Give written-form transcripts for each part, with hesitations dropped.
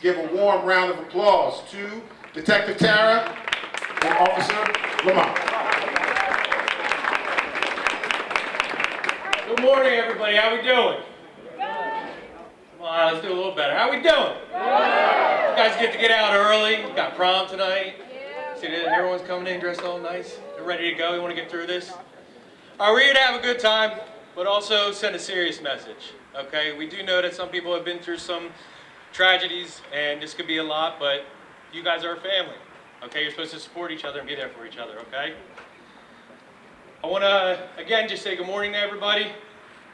give a warm round of applause to Detective Tara and Officer Lamont. Good morning, everybody. How we doing? Come on, let's do a little better. How we doing? You guys get to get out early. We got prom tonight. See that everyone's coming in dressed all nice. They're ready to go. We want to get through this. All right, we're here to have a good time, but also send a serious message. Okay? We do know that some people have been through some tragedies, and this could be a lot, but you guys are a family. Okay? You're supposed to support each other and be there for each other. Okay? I want to, again, just say good morning to everybody,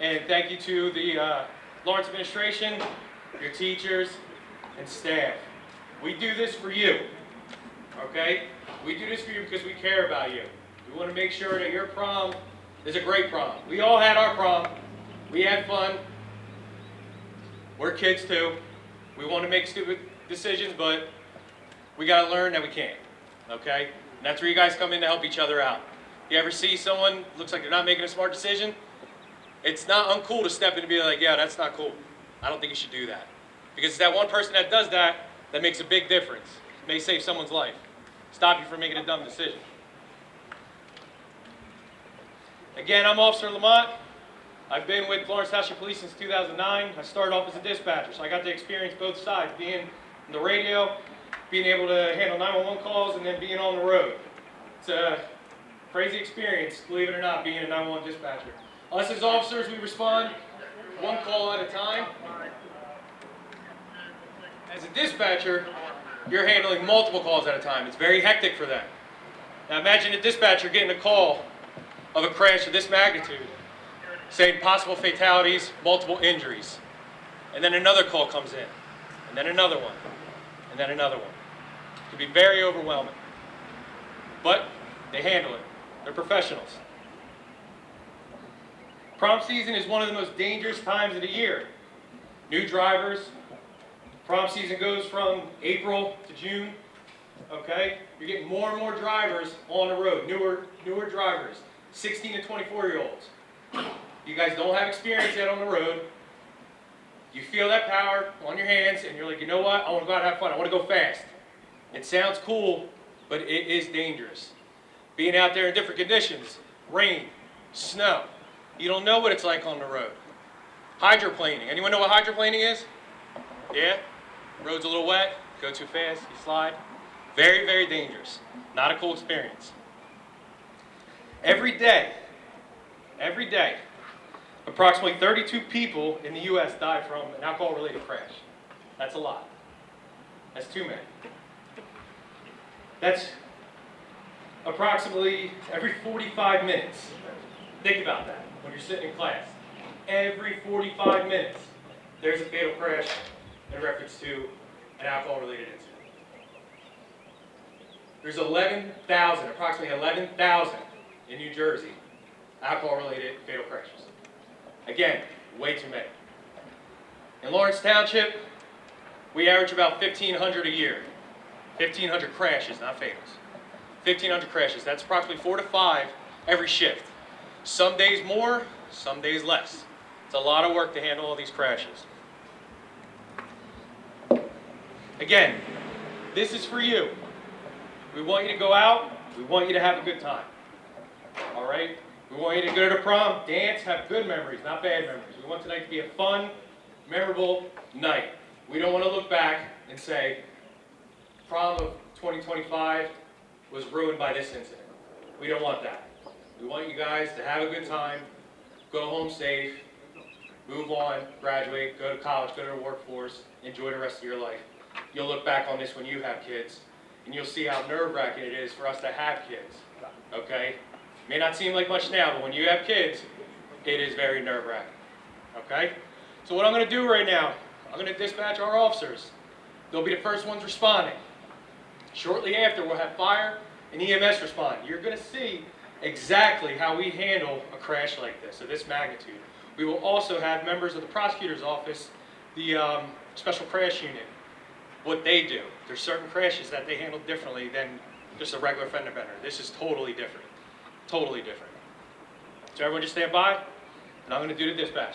and thank you to the Lawrence administration, your teachers, and staff. We do this for you, okay? We do this for you because we care about you. We want to make sure that your prom is a great prom. We all had our prom. We had fun. We're kids too. We want to make stupid decisions, but we got to learn that we can't, okay? And that's where you guys come in to help each other out. You ever see someone looks like they're not making a smart decision? It's not uncool to step in and be like, yeah, that's not cool. I don't think you should do that. Because it's that one person that does that that makes a big difference. It may save someone's life. Stop you from making a dumb decision. Again, I'm Officer Lamont. I've been with Lawrence Township Police since 2009. I started off as a dispatcher, so I got to experience both sides, being on the radio, being able to handle 911 calls, and then being on the road. It's a crazy experience, believe it or not, being a 911 dispatcher. Us as officers, we respond one call at a time. As a dispatcher, you're handling multiple calls at a time. It's very hectic for them. Now imagine a dispatcher getting a call of a crash of this magnitude, saying possible fatalities, multiple injuries. And then another call comes in, and then another one, and then another one. It can be very overwhelming. But they handle it. They're professionals. Prom season is one of the most dangerous times of the year. New drivers. Prom season goes from April to June. Okay? You're getting more and more drivers on the road. Newer drivers. 16 to 24-year-olds. You guys don't have experience yet on the road. You feel that power on your hands and you're like, you know what? I want to go out and have fun. I want to go fast. It sounds cool, but it is dangerous. Being out there in different conditions. Rain, snow. You don't know what it's like on the road. Hydroplaning. Anyone know what hydroplaning is? Yeah? Road's a little wet, go too fast, you slide. Very, very dangerous. Not a cool experience. Every day, approximately 32 people in the U.S. die from an alcohol-related crash. That's a lot. That's too many. That's approximately every 45 minutes. Think about that when you're sitting in class. Every 45 minutes, there's a fatal crash in reference to an alcohol-related incident. There's approximately 11,000 in New Jersey, alcohol-related fatal crashes. Again, way too many. In Lawrence Township, we average about 1,500 a year. 1,500 crashes, not fatals. 1,500 crashes. That's approximately 4 to 5 every shift. Some days more, some days less. It's a lot of work to handle all these crashes. Again, this is for you. We want you to go out. We want you to have a good time. All right? We want you to go to the prom, dance, have good memories, not bad memories. We want tonight to be a fun, memorable night. We don't want to look back and say, prom of 2025 was ruined by this incident. We don't want that. We want you guys to have a good time, go home safe, move on, graduate, go to college, go to the workforce, enjoy the rest of your life. You'll look back on this when you have kids, and you'll see how nerve-wracking it is for us to have kids, okay? May not seem like much now, but when you have kids, it is very nerve-wracking, okay? So what I'm going to do right now, I'm going to dispatch our officers. They'll be the first ones responding. Shortly after, we'll have fire and EMS respond. You're going to see exactly how we handle a crash like this, of this magnitude. We will also have members of the prosecutor's office, the special crash unit, what they do. There's certain crashes that they handle differently than just a regular fender bender. This is totally different. Totally different. So everyone just stand by, and I'm going to do the dispatch.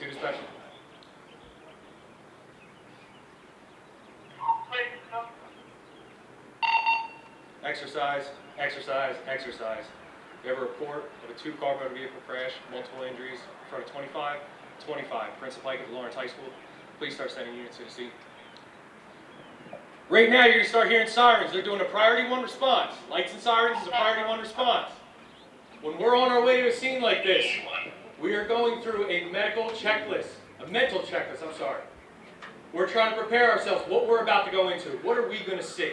to the special. Exercise, exercise, exercise. We have a report of a 2-car motor vehicle crash, multiple injuries in front of 25, Prince of Pike at Lawrence High School. Please start sending units to the scene. Right now, you're going to start hearing sirens. They're doing a priority 1 response. Lights and sirens is a priority 1 response. When we're on our way to a scene like this, we are going through a medical checklist, a mental checklist, I'm sorry. We're trying to prepare ourselves, what we're about to go into. What are we going to see?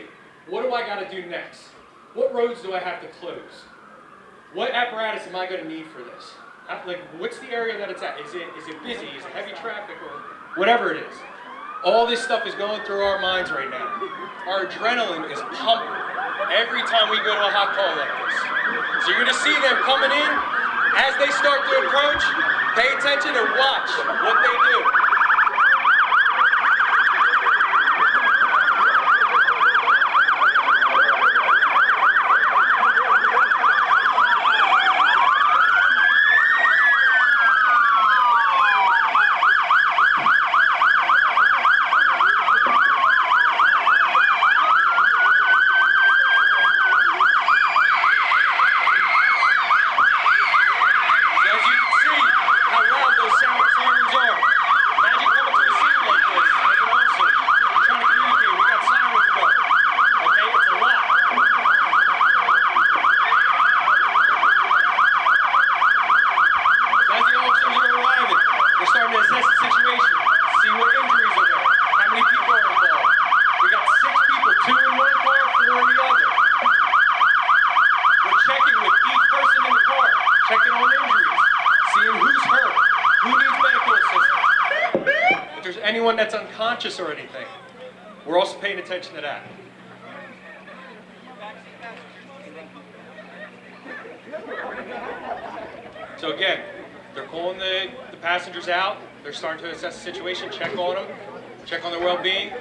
What do I got to do next? What roads do I have to close? What apparatus am I going to need for this? Like, what's the area that it's at? Is it busy? Is it heavy traffic? Or whatever it is. All this stuff is going through our minds right now. Our adrenaline is pumping every time we go to a hot call like this. So you're going to see them coming in. As they start to approach, pay attention and watch what they do. Anyone that's unconscious or anything. We're also paying attention to that. So again, they're pulling the passengers out. They're starting to assess the situation, check on them, check on their well-being.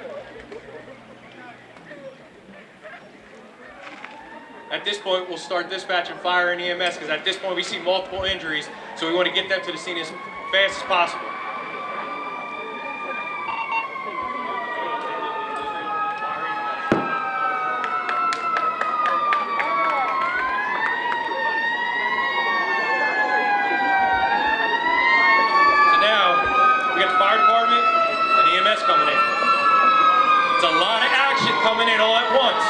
At this point, we'll start dispatching fire and EMS because at this point we see multiple injuries, so we want to get them to the scene as fast as possible. Coming in. It's a lot of action coming in all at once.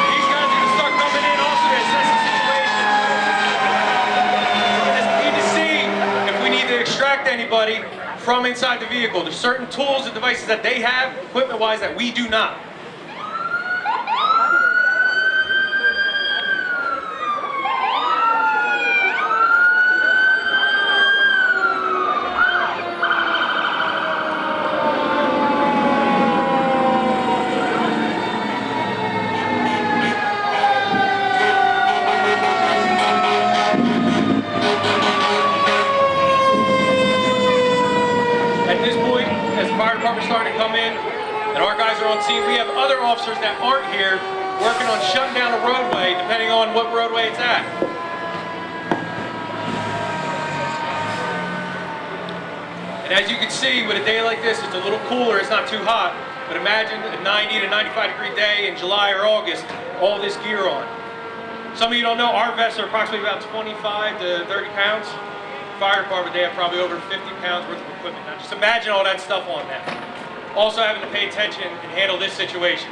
These guys are going to start coming in also to assess the situation. We need to see if we need to extract anybody from inside the vehicle. There's certain tools and devices that they have, equipment-wise, that we do not. Starting to come in, and our guys are on scene. We have other officers that aren't here working on shutting down the roadway, depending on what roadway it's at. And as you can see, with a day like this, it's a little cooler, it's not too hot, but imagine a 90 to 95 degree day in July or August, all this gear on. Some of you don't know, our vests are approximately about 25 to 30 pounds. Fire department, they have probably over 50 pounds worth of equipment. Now just imagine all that stuff on them. Also having to pay attention and handle this situation.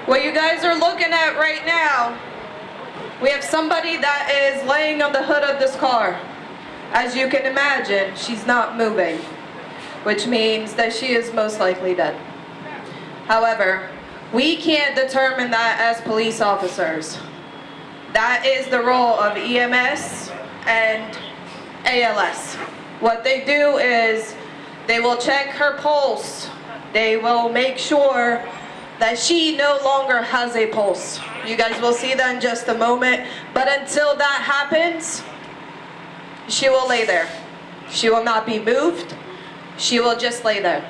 What you guys are looking at right now, we have somebody that is laying on the hood of this car. As you can imagine, she's not moving, which means that she is most likely dead. However, we can't determine that as police officers. That is the role of EMS and ALS. What they do is they will check her pulse. They will make sure that she no longer has a pulse. You guys will see that in just a moment. But until that happens, she will lay there. She will not be moved. She will just lay there.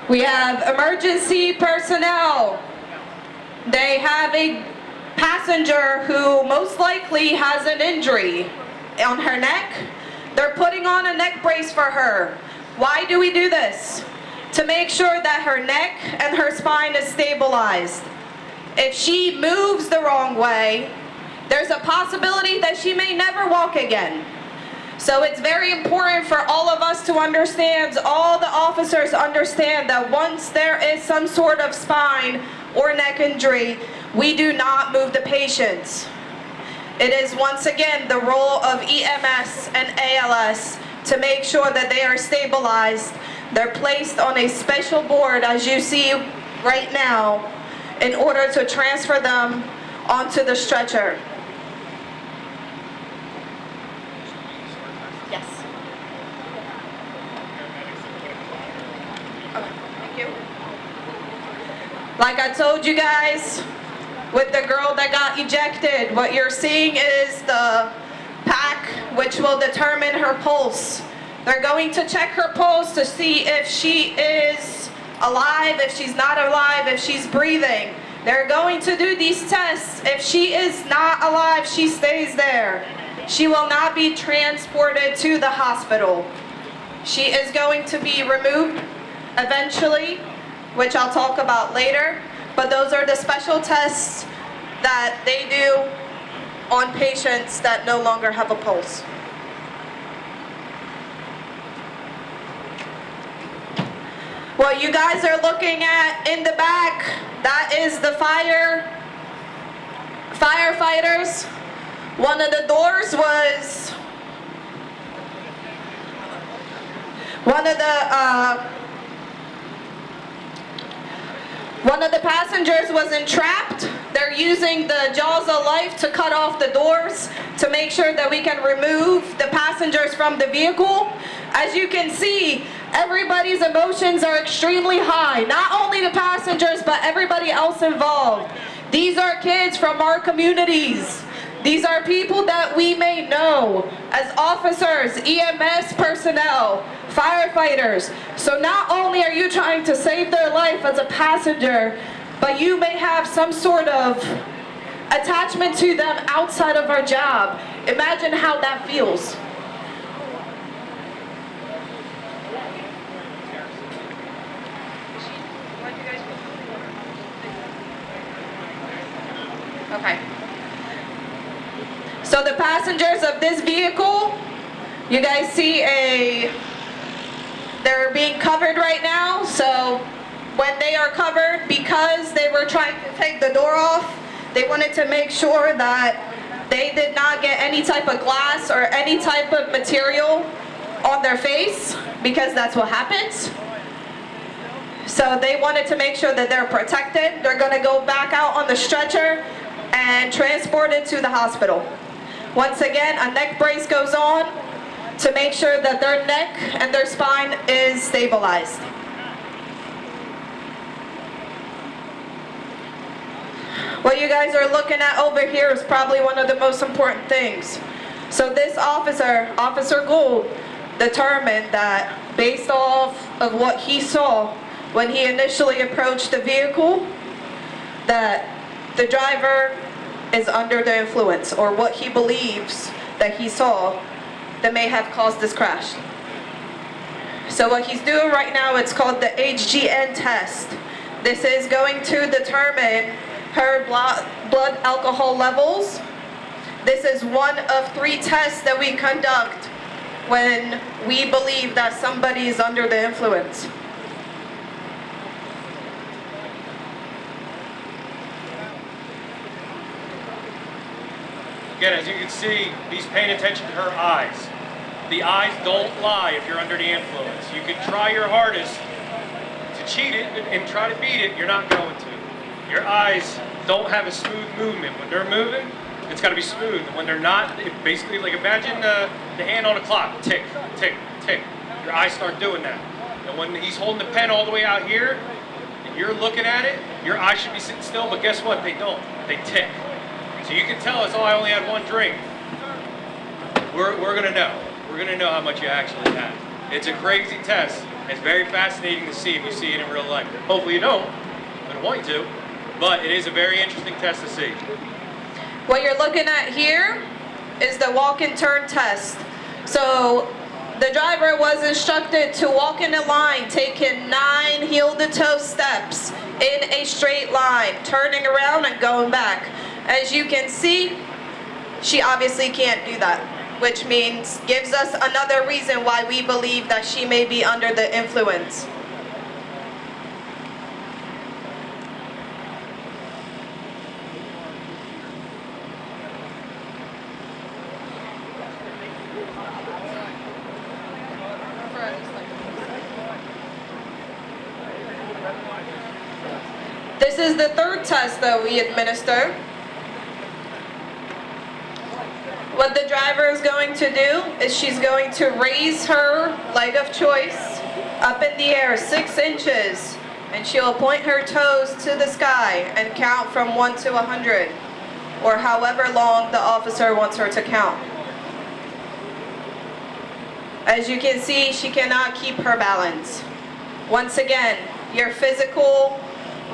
We have emergency personnel. They have a passenger who most likely has an injury on her neck. They're putting on a neck brace for her. Why do we do this? To make sure that her neck and her spine is stabilized. If she moves the wrong way, there's a possibility that she may never walk again. So it's very important for all of us to understand, all the officers understand that once there is some sort of spine or neck injury, we do not move the patients. It is once again the role of EMS and ALS to make sure that they are stabilized. They're placed on a special board, as you see right now, in order to transfer them onto the stretcher. Yes. Okay, thank you. Like I told you guys, with the girl that got ejected, what you're seeing is the pack which will determine her pulse. They're going to check her pulse to see if she is alive, if she's not alive, if she's breathing. They're going to do these tests. If she is not alive, she stays there. She will not be transported to the hospital. She is going to be removed eventually, which I'll talk about later. But those are the special tests that they do on patients that no longer have a pulse. What you guys are looking at in the back, that is the firefighters. One of the doors was, one of the passengers was entrapped. They're using the jaws of life to cut off the doors to make sure that we can remove the passengers from the vehicle. As you can see, everybody's emotions are extremely high. Not only the passengers, but everybody else involved. These are kids from our communities. These are people that we may know as officers, EMS personnel, firefighters. So not only are you trying to save their life as a passenger, but you may have some sort of attachment to them outside of our job. Imagine how that feels. Okay. So the passengers of this vehicle, you guys see they're being covered right now. So when they are covered, because they were trying to take the door off, they wanted to make sure that they did not get any type of glass or any type of material on their face, because that's what happens. So they wanted to make sure that they're protected. They're gonna go back out on the stretcher and transported to the hospital. Once again, a neck brace goes on to make sure that their neck and their spine is stabilized. What you guys are looking at over here is probably one of the most important things. So this officer, Officer Gould, determined that based off of what he saw when he initially approached the vehicle, that the driver is under the influence, or what he believes that he saw that may have caused this crash. So what he's doing right now, it's called the HGN test. This is going to determine her blood alcohol levels. This is one of 3 tests that we conduct when we believe that somebody is under the influence. Again, as you can see, he's paying attention to her eyes. The eyes don't lie if you're under the influence. You can try your hardest to cheat it and try to beat it, you're not going to. your eyes don't have a smooth movement. When they're moving, it's got to be smooth. And when they're not, it basically, like imagine the hand on a clock, tick, tick, tick. Your eyes start doing that. And when he's holding the pen all the way out here, and you're looking at it, your eyes should be sitting still, but guess what? They don't. They tick. So you can tell us, oh, I only had one drink. We're going to know. We're going to know how much you actually had. It's a crazy test. It's very fascinating to see if you see it in real life. Hopefully you don't. I don't want you to. But it is a very interesting test to see. What you're looking at here is the walk and turn test. So the driver was instructed to walk in a line, taking 9 heel-to-toe steps in a straight line, turning around and going back. As you can see, she obviously can't do that, which means gives us another reason why we believe that she may be under the influence. This is the third test that we administer. What the driver is going to do is she's going to raise her leg of choice up in the air 6 inches, and she'll point her toes to the sky and count from 1 to 100, or however long the officer wants her to count. As you can see, she cannot keep her balance. Once again, your physical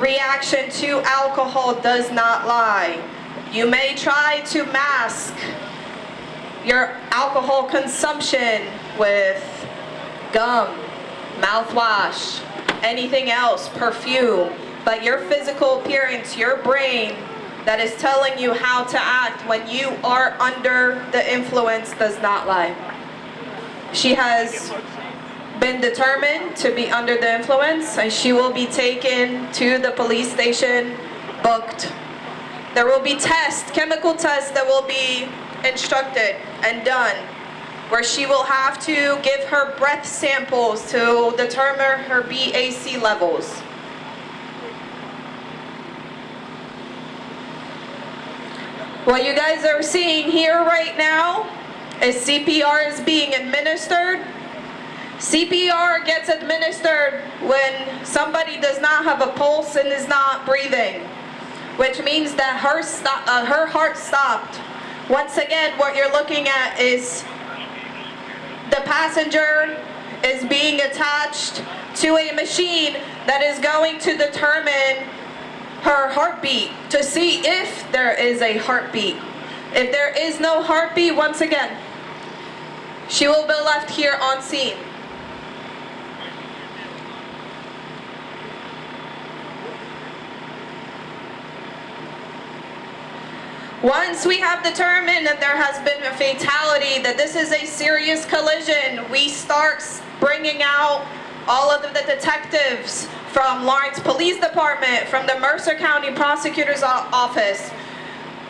reaction to alcohol does not lie. You may try to mask your alcohol consumption with gum, mouthwash, anything else, perfume, but your physical appearance, your brain that is telling you how to act when you are under the influence does not lie. She has been determined to be under the influence, and she will be taken to the police station, booked. There will be tests, chemical tests that will be instructed and done, where she will have to give her breath samples to determine her BAC levels. What you guys are seeing here right now is CPR is being administered. CPR gets administered when somebody does not have a pulse and is not breathing, which means that her heart stopped. Once again, what you're looking at is the passenger is being attached to a machine that is going to determine her heartbeat to see if there is a heartbeat. If there is no heartbeat, once again, she will be left here on scene. Once we have determined that there has been a fatality, that this is a serious collision, we start bringing out all of the detectives from Lawrence Police Department, from the Mercer County Prosecutor's Office.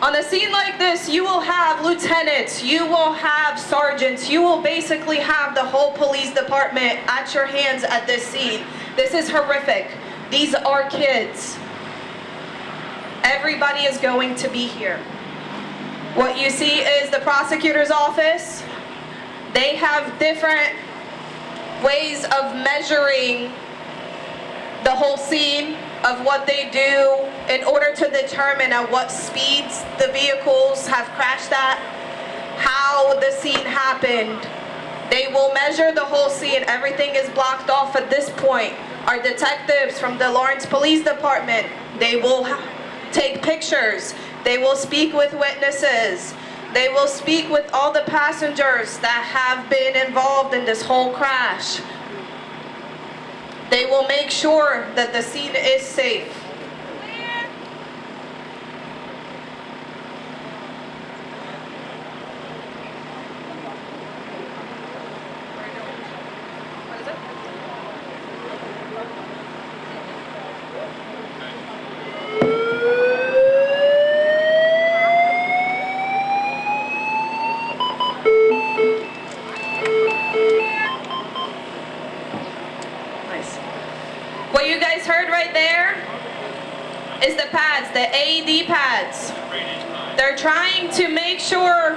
On a scene like this, you will have lieutenants, you will have sergeants, you will basically have the whole police department at your hands at this scene. This is horrific. These are kids. Everybody is going to be here. What you see is the prosecutor's office. They have different ways of measuring the whole scene of what they do in order to determine at what speeds the vehicles have crashed at, how the scene happened. They will measure the whole scene. Everything is blocked off at this point. Our detectives from the Lawrence Police Department, they will take pictures. They will speak with witnesses. They will speak with all the passengers that have been involved in this whole crash. They will make sure that the scene is safe. What you guys heard right there is the pads, the AED pads. They're trying to make sure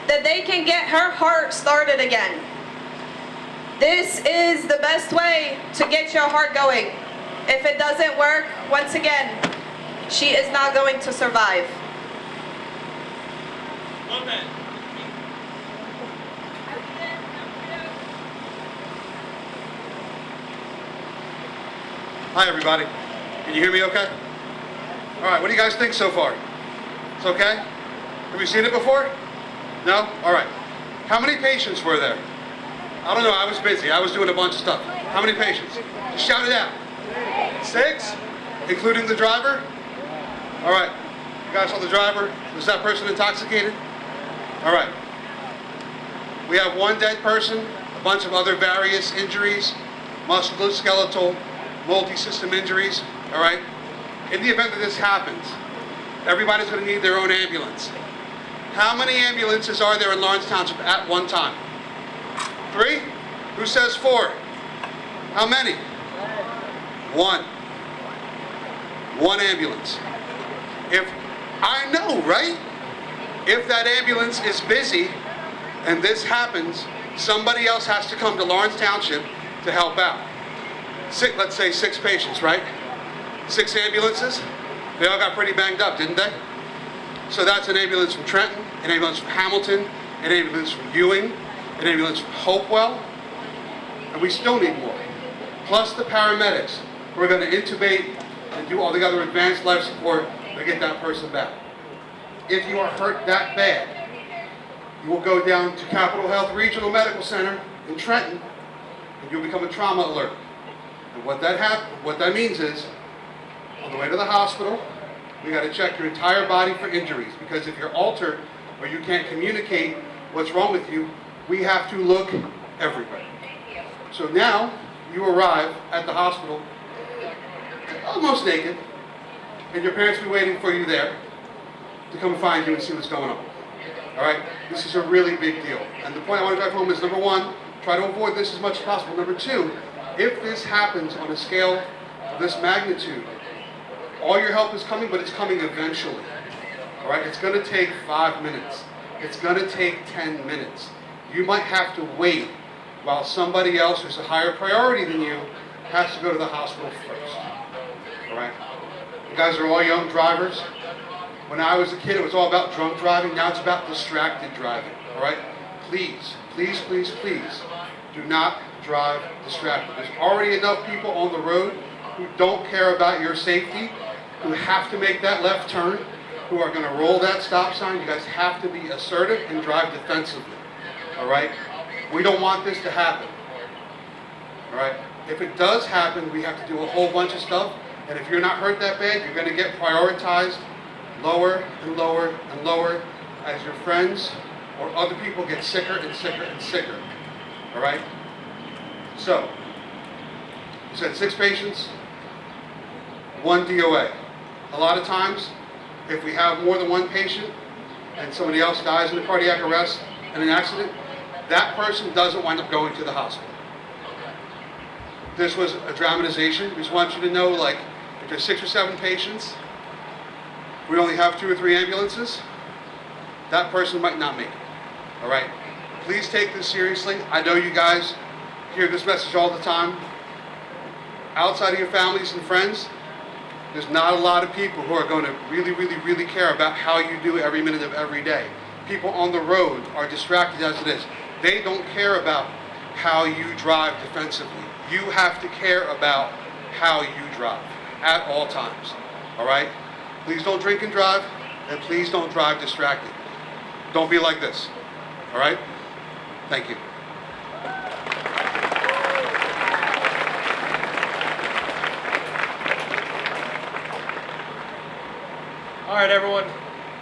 that they can get her heart started again. This is the best way to get your heart going. If it doesn't work, once again, she is not going to survive. Hi, everybody. Can you hear me okay? All right, what do you guys think so far? It's okay? Have you seen it before? No? All right. How many patients were there? I don't know, I was busy. I was doing a bunch of stuff. How many patients? Just shout it out. 6? Including the driver? All right. You guys saw the driver? Was that person intoxicated? All right. We have one dead person, a bunch of other various injuries, musculoskeletal, multi-system injuries, all right? In the event that this happens, everybody's gonna need their own ambulance. How many ambulances are there in Lawrence Township at one time? 3? Who says 4? How many? 1. 1 ambulance. I know, right? If that ambulance is busy and this happens, somebody else has to come to Lawrence Township to help out. Let's say 6 patients, right? 6 ambulances. They all got pretty banged up, didn't they? So that's an ambulance from Trenton, an ambulance from Hamilton, an ambulance from Ewing, an ambulance from Hopewell, and we still need more. Plus the paramedics who are going to intubate and do all the other advanced life support to get that person back. If you are hurt that bad, you will go down to Capitol Health Regional Medical Center in Trenton, and you'll become a trauma alert. And what that means is, on the way to the hospital, we got to check your entire body for injuries, because if you're altered or you can't communicate what's wrong with you, we have to look everywhere. So now you arrive at the hospital almost naked, and your parents will be waiting for you there to come find you and see what's going on. All right? This is a really big deal. And the point I want to drive home is, number 1, try to avoid this as much as possible. Number 2, if this happens on a scale of this magnitude, all your help is coming, but it's coming eventually. All right? It's going to take 5 minutes. It's going to take 10 minutes. You might have to wait while somebody else who's a higher priority than you has to go to the hospital first. All right? You guys are all young drivers. When I was a kid, it was all about drunk driving. Now it's about distracted driving. All right? Please, please, please, please, do not drive distracted. There's already enough people on the road who don't care about your safety, who have to make that left turn, who are going to roll that stop sign. You guys have to be assertive and drive defensively. All right? We don't want this to happen. All right? If it does happen, we have to do a whole bunch of stuff. And if you're not hurt that bad, you're going to get prioritized lower and lower and lower as your friends or other people get sicker and sicker and sicker. All right? So, you said 6 patients, 1 DOA. A lot of times, if we have more than 1 patient and somebody else dies in a cardiac arrest in an accident, that person doesn't wind up going to the hospital. This was a dramatization. We just want you to know, like, if there's 6 or 7 patients, we only have 2 or 3 ambulances, that person might not make it. All right? Please take this seriously. I know you guys hear this message all the time. Outside of your families and friends, there's not a lot of people who are going to really, really, really care about how you do every minute of every day. People on the road are distracted as it is. They don't care about how you drive defensively. You have to care about how you drive at all times. All right? Please don't drink and drive, and please don't drive distracted. Don't be like this. All right? Thank you. All right, everyone.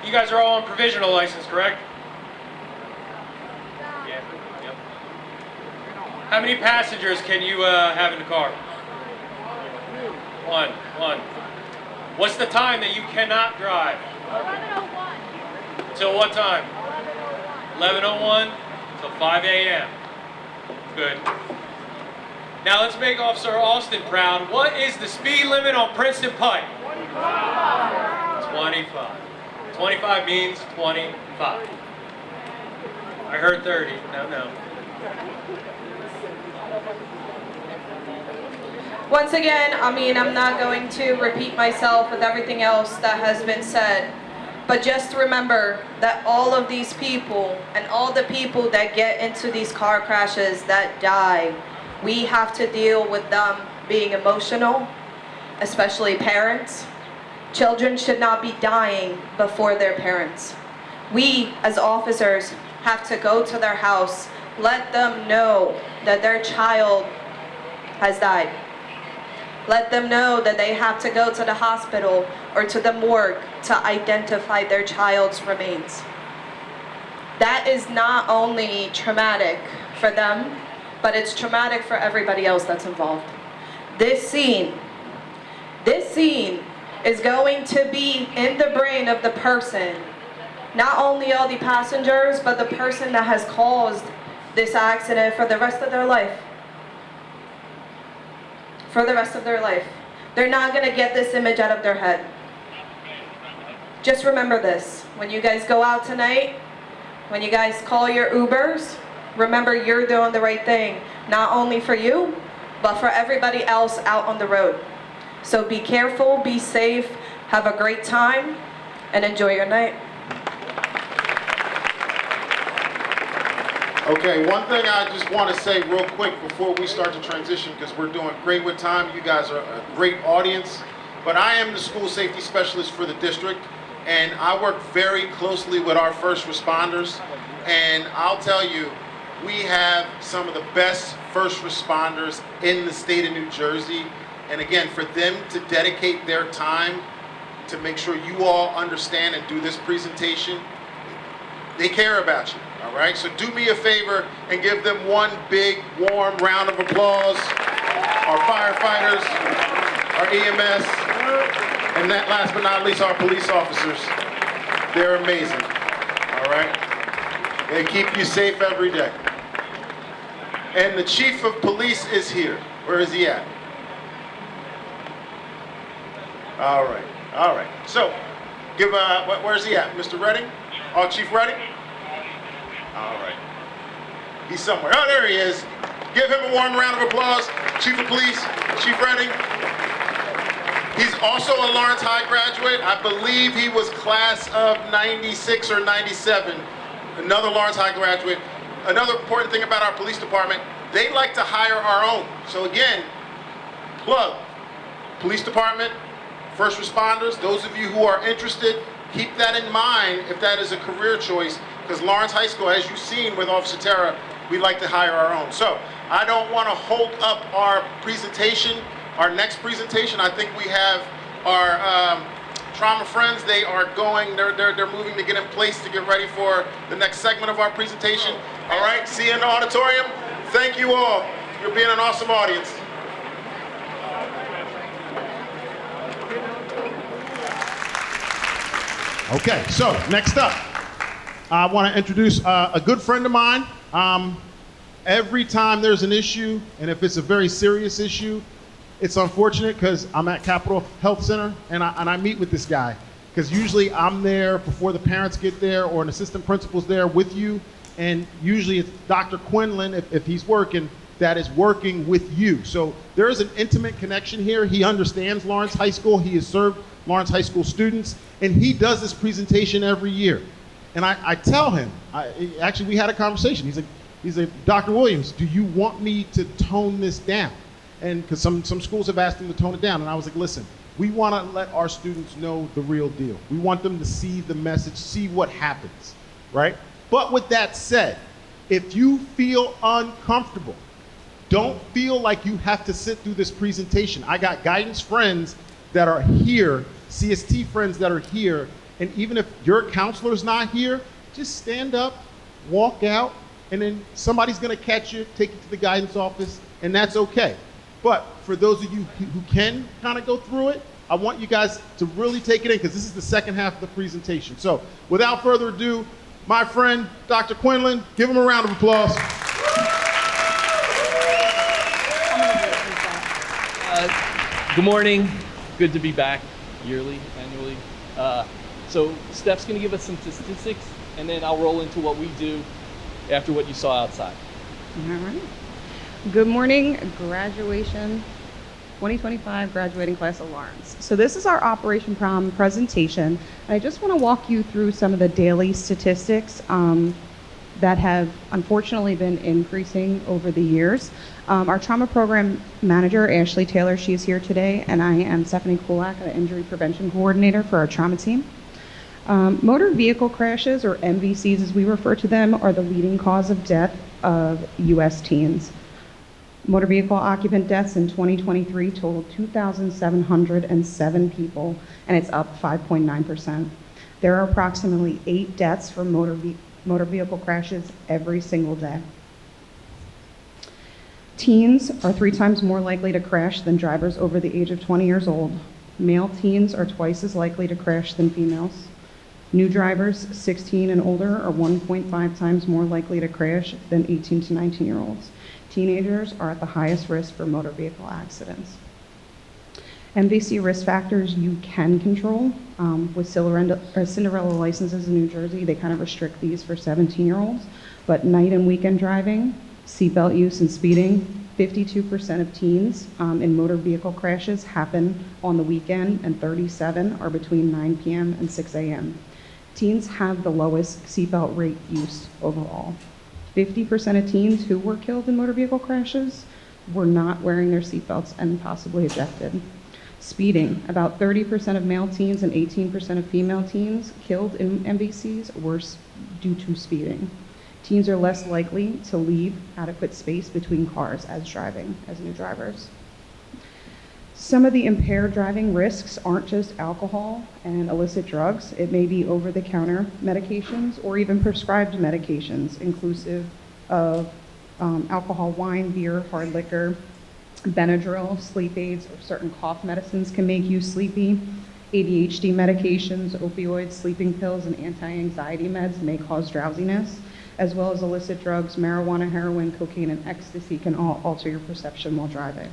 You guys are all on provisional license, correct? Yeah. Yep. How many passengers can you have in the car? 1. What's the time that you cannot drive? 11:01. Till what time? 11:01. 11:01 till 5 a.m. Good. Now let's make Officer Austin proud. What is the speed limit on Princeton Pike? 25. 25. 25 means 25. I heard 30. No. Once again, I'm not going to repeat myself with everything else that has been said, but just remember that all of these people and all the people that get into these car crashes that die, we have to deal with them being emotional, especially parents. Children should not be dying before their parents. We, as officers, have to go to their house, let them know that their child has died. Let them know that they have to go to the hospital or to the morgue to identify their child's remains. That is not only traumatic for them, but it's traumatic for everybody else that's involved. This scene is going to be in the brain of the person, not only all the passengers, but the person that has caused this accident for the rest of their life. For the rest of their life. They're not gonna get this image out of their head. Just remember this. When you guys go out tonight, when you guys call your Ubers, remember you're doing the right thing. Not only for you, but for everybody else out on the road. So be careful, be safe, have a great time, and enjoy your night. Okay, one thing I just want to say real quick before we start to transition, because we're doing great with time. You guys are a great audience. But I am the school safety specialist for the district, and I work very closely with our first responders. And I'll tell you, we have some of the best first responders in the state of New Jersey. And again, for them to dedicate their time to make sure you all understand and do this presentation, they care about you. All right, so do me a favor and give them one big, warm round of applause. Our firefighters, our EMS, and that last but not least, our police officers. They're amazing, all right? They keep you safe every day. And the chief of police is here. Where is he at? All right. So, where's he at? Mr. Redding? Oh, Chief Redding? All right. He's somewhere. Oh, there he is. Give him a warm round of applause. Chief of Police, Chief Redding. He's also a Lawrence High graduate. I believe he was class of 96 or 97. Another Lawrence High graduate. Another important thing about our police department, they like to hire our own. So again, plug. Police department, first responders, those of you who are interested, keep that in mind if that is a career choice. Because Lawrence High School, as you've seen with Officer Tara, we like to hire our own. So I don't want to hold up our presentation, our next presentation. I think we have our trauma friends. They are going, they're moving to get in place to get ready for the next segment of our presentation. All right, see you in the auditorium. Thank you all for being an awesome audience. Okay, so next up, I want to introduce a good friend of mine. Every time there's an issue, and if it's a very serious issue, it's unfortunate because I'm at Capitol Health Center and I meet with this guy. Because usually I'm there before the parents get there or an assistant principal's there with you. And usually it's Dr. Quinlan, if he's working, that is working with you. So there is an intimate connection here. He understands Lawrence High School. He has served Lawrence High School students. And he does this presentation every year. And I tell him, actually we had a conversation. He's like, Dr. Williams, do you want me to tone this down? And because some schools have asked him to tone it down. And I was like, listen, we want to let our students know the real deal. We want them to see the message, see what happens, right? But with that said, if you feel uncomfortable, don't feel like you have to sit through this presentation. I got guidance friends that are here, CST friends that are here, and even if your counselor's not here, just stand up, walk out, and then somebody's gonna catch you, take you to the guidance office, and that's okay. But for those of you who can kind of go through it, I want you guys to really take it in because this is the second half of the presentation. So without further ado, my friend, Dr. Quinlan, give him a round of applause. Good morning, good to be back. yearly, annually. So Steph's going to give us some statistics, and then I'll roll into what we do after what you saw outside. All right. Good morning, graduation 2025 graduating class of Lawrence. So this is our Operation Prom presentation. And I just want to walk you through some of the daily statistics that have unfortunately been increasing over the years. Our trauma program manager, Ashley Taylor, she is here today, and I am Stephanie Kulak, the injury prevention coordinator for our trauma team. Motor vehicle crashes, or MVCs as we refer to them, are the leading cause of death of U.S. teens. Motor vehicle occupant deaths in 2023 totaled 2,707 people, and it's up 5.9%. There are approximately 8 deaths from motor vehicle crashes every single day. Teens are 3 times more likely to crash than drivers over the age of 20 years old. Male teens are twice as likely to crash than females. New drivers 16 and older are 1.5 times more likely to crash than 18 to 19-year-olds. Teenagers are at the highest risk for motor vehicle accidents. MVC risk factors you can control. With Cinderella licenses in New Jersey, they kind of restrict these for 17-year-olds. But night and weekend driving, seatbelt use, and speeding, 52% of teens in motor vehicle crashes happen on the weekend, and 37 are between 9 p.m. and 6 a.m. Teens have the lowest seatbelt rate use overall. 50% of teens who were killed in motor vehicle crashes were not wearing their seatbelts and possibly ejected. Speeding, about 30% of male teens and 18% of female teens killed in MVCs were due to speeding. Teens are less likely to leave adequate space between cars as driving as new drivers. Some of the impaired driving risks aren't just alcohol and illicit drugs. It may be over-the-counter medications or even prescribed medications, inclusive of alcohol, wine, beer, hard liquor, Benadryl, sleep aids, or certain cough medicines can make you sleepy. ADHD medications, opioids, sleeping pills, and anti-anxiety meds may cause drowsiness, as well as illicit drugs, marijuana, heroin, cocaine, and ecstasy can all alter your perception while driving.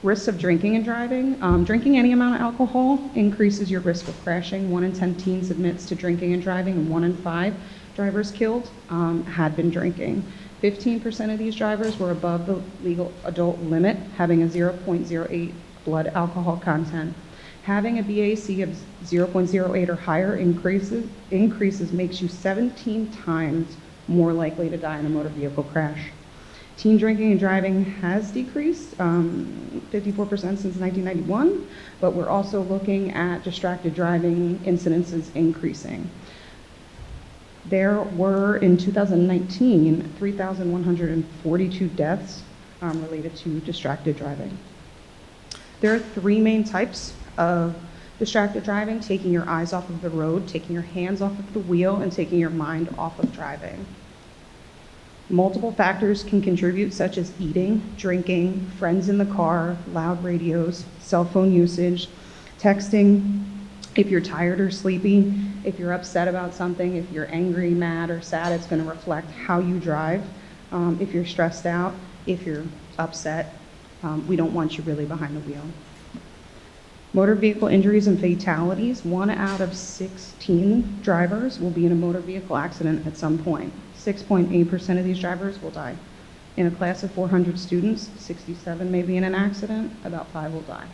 Risks of drinking and driving. Drinking any amount of alcohol increases your risk of crashing. 1 in 10 teens admits to drinking and driving, and 1 in 5 drivers killed had been drinking. 15% of these drivers were above the legal adult limit, having a 0.08 blood alcohol content. Having a BAC of 0.08 or higher increases makes you 17 times more likely to die in a motor vehicle crash. Teen drinking and driving has decreased 54% since 1991, but we're also looking at distracted driving incidences increasing. There were, in 2019, 3,142 deaths related to distracted driving. There are 3 main types of distracted driving: taking your eyes off of the road, taking your hands off of the wheel, and taking your mind off of driving. Multiple factors can contribute, such as eating, drinking, friends in the car, loud radios, cell phone usage, texting, if you're tired or sleepy, if you're upset about something, if you're angry, mad, or sad, it's going to reflect how you drive. If you're stressed out, if you're upset, we don't want you really behind the wheel. Motor vehicle injuries and fatalities: 1 out of 16 drivers will be in a motor vehicle accident at some point. 6.8% of these drivers will die. In a class of 400 students, 67 may be in an accident, about 5 will die.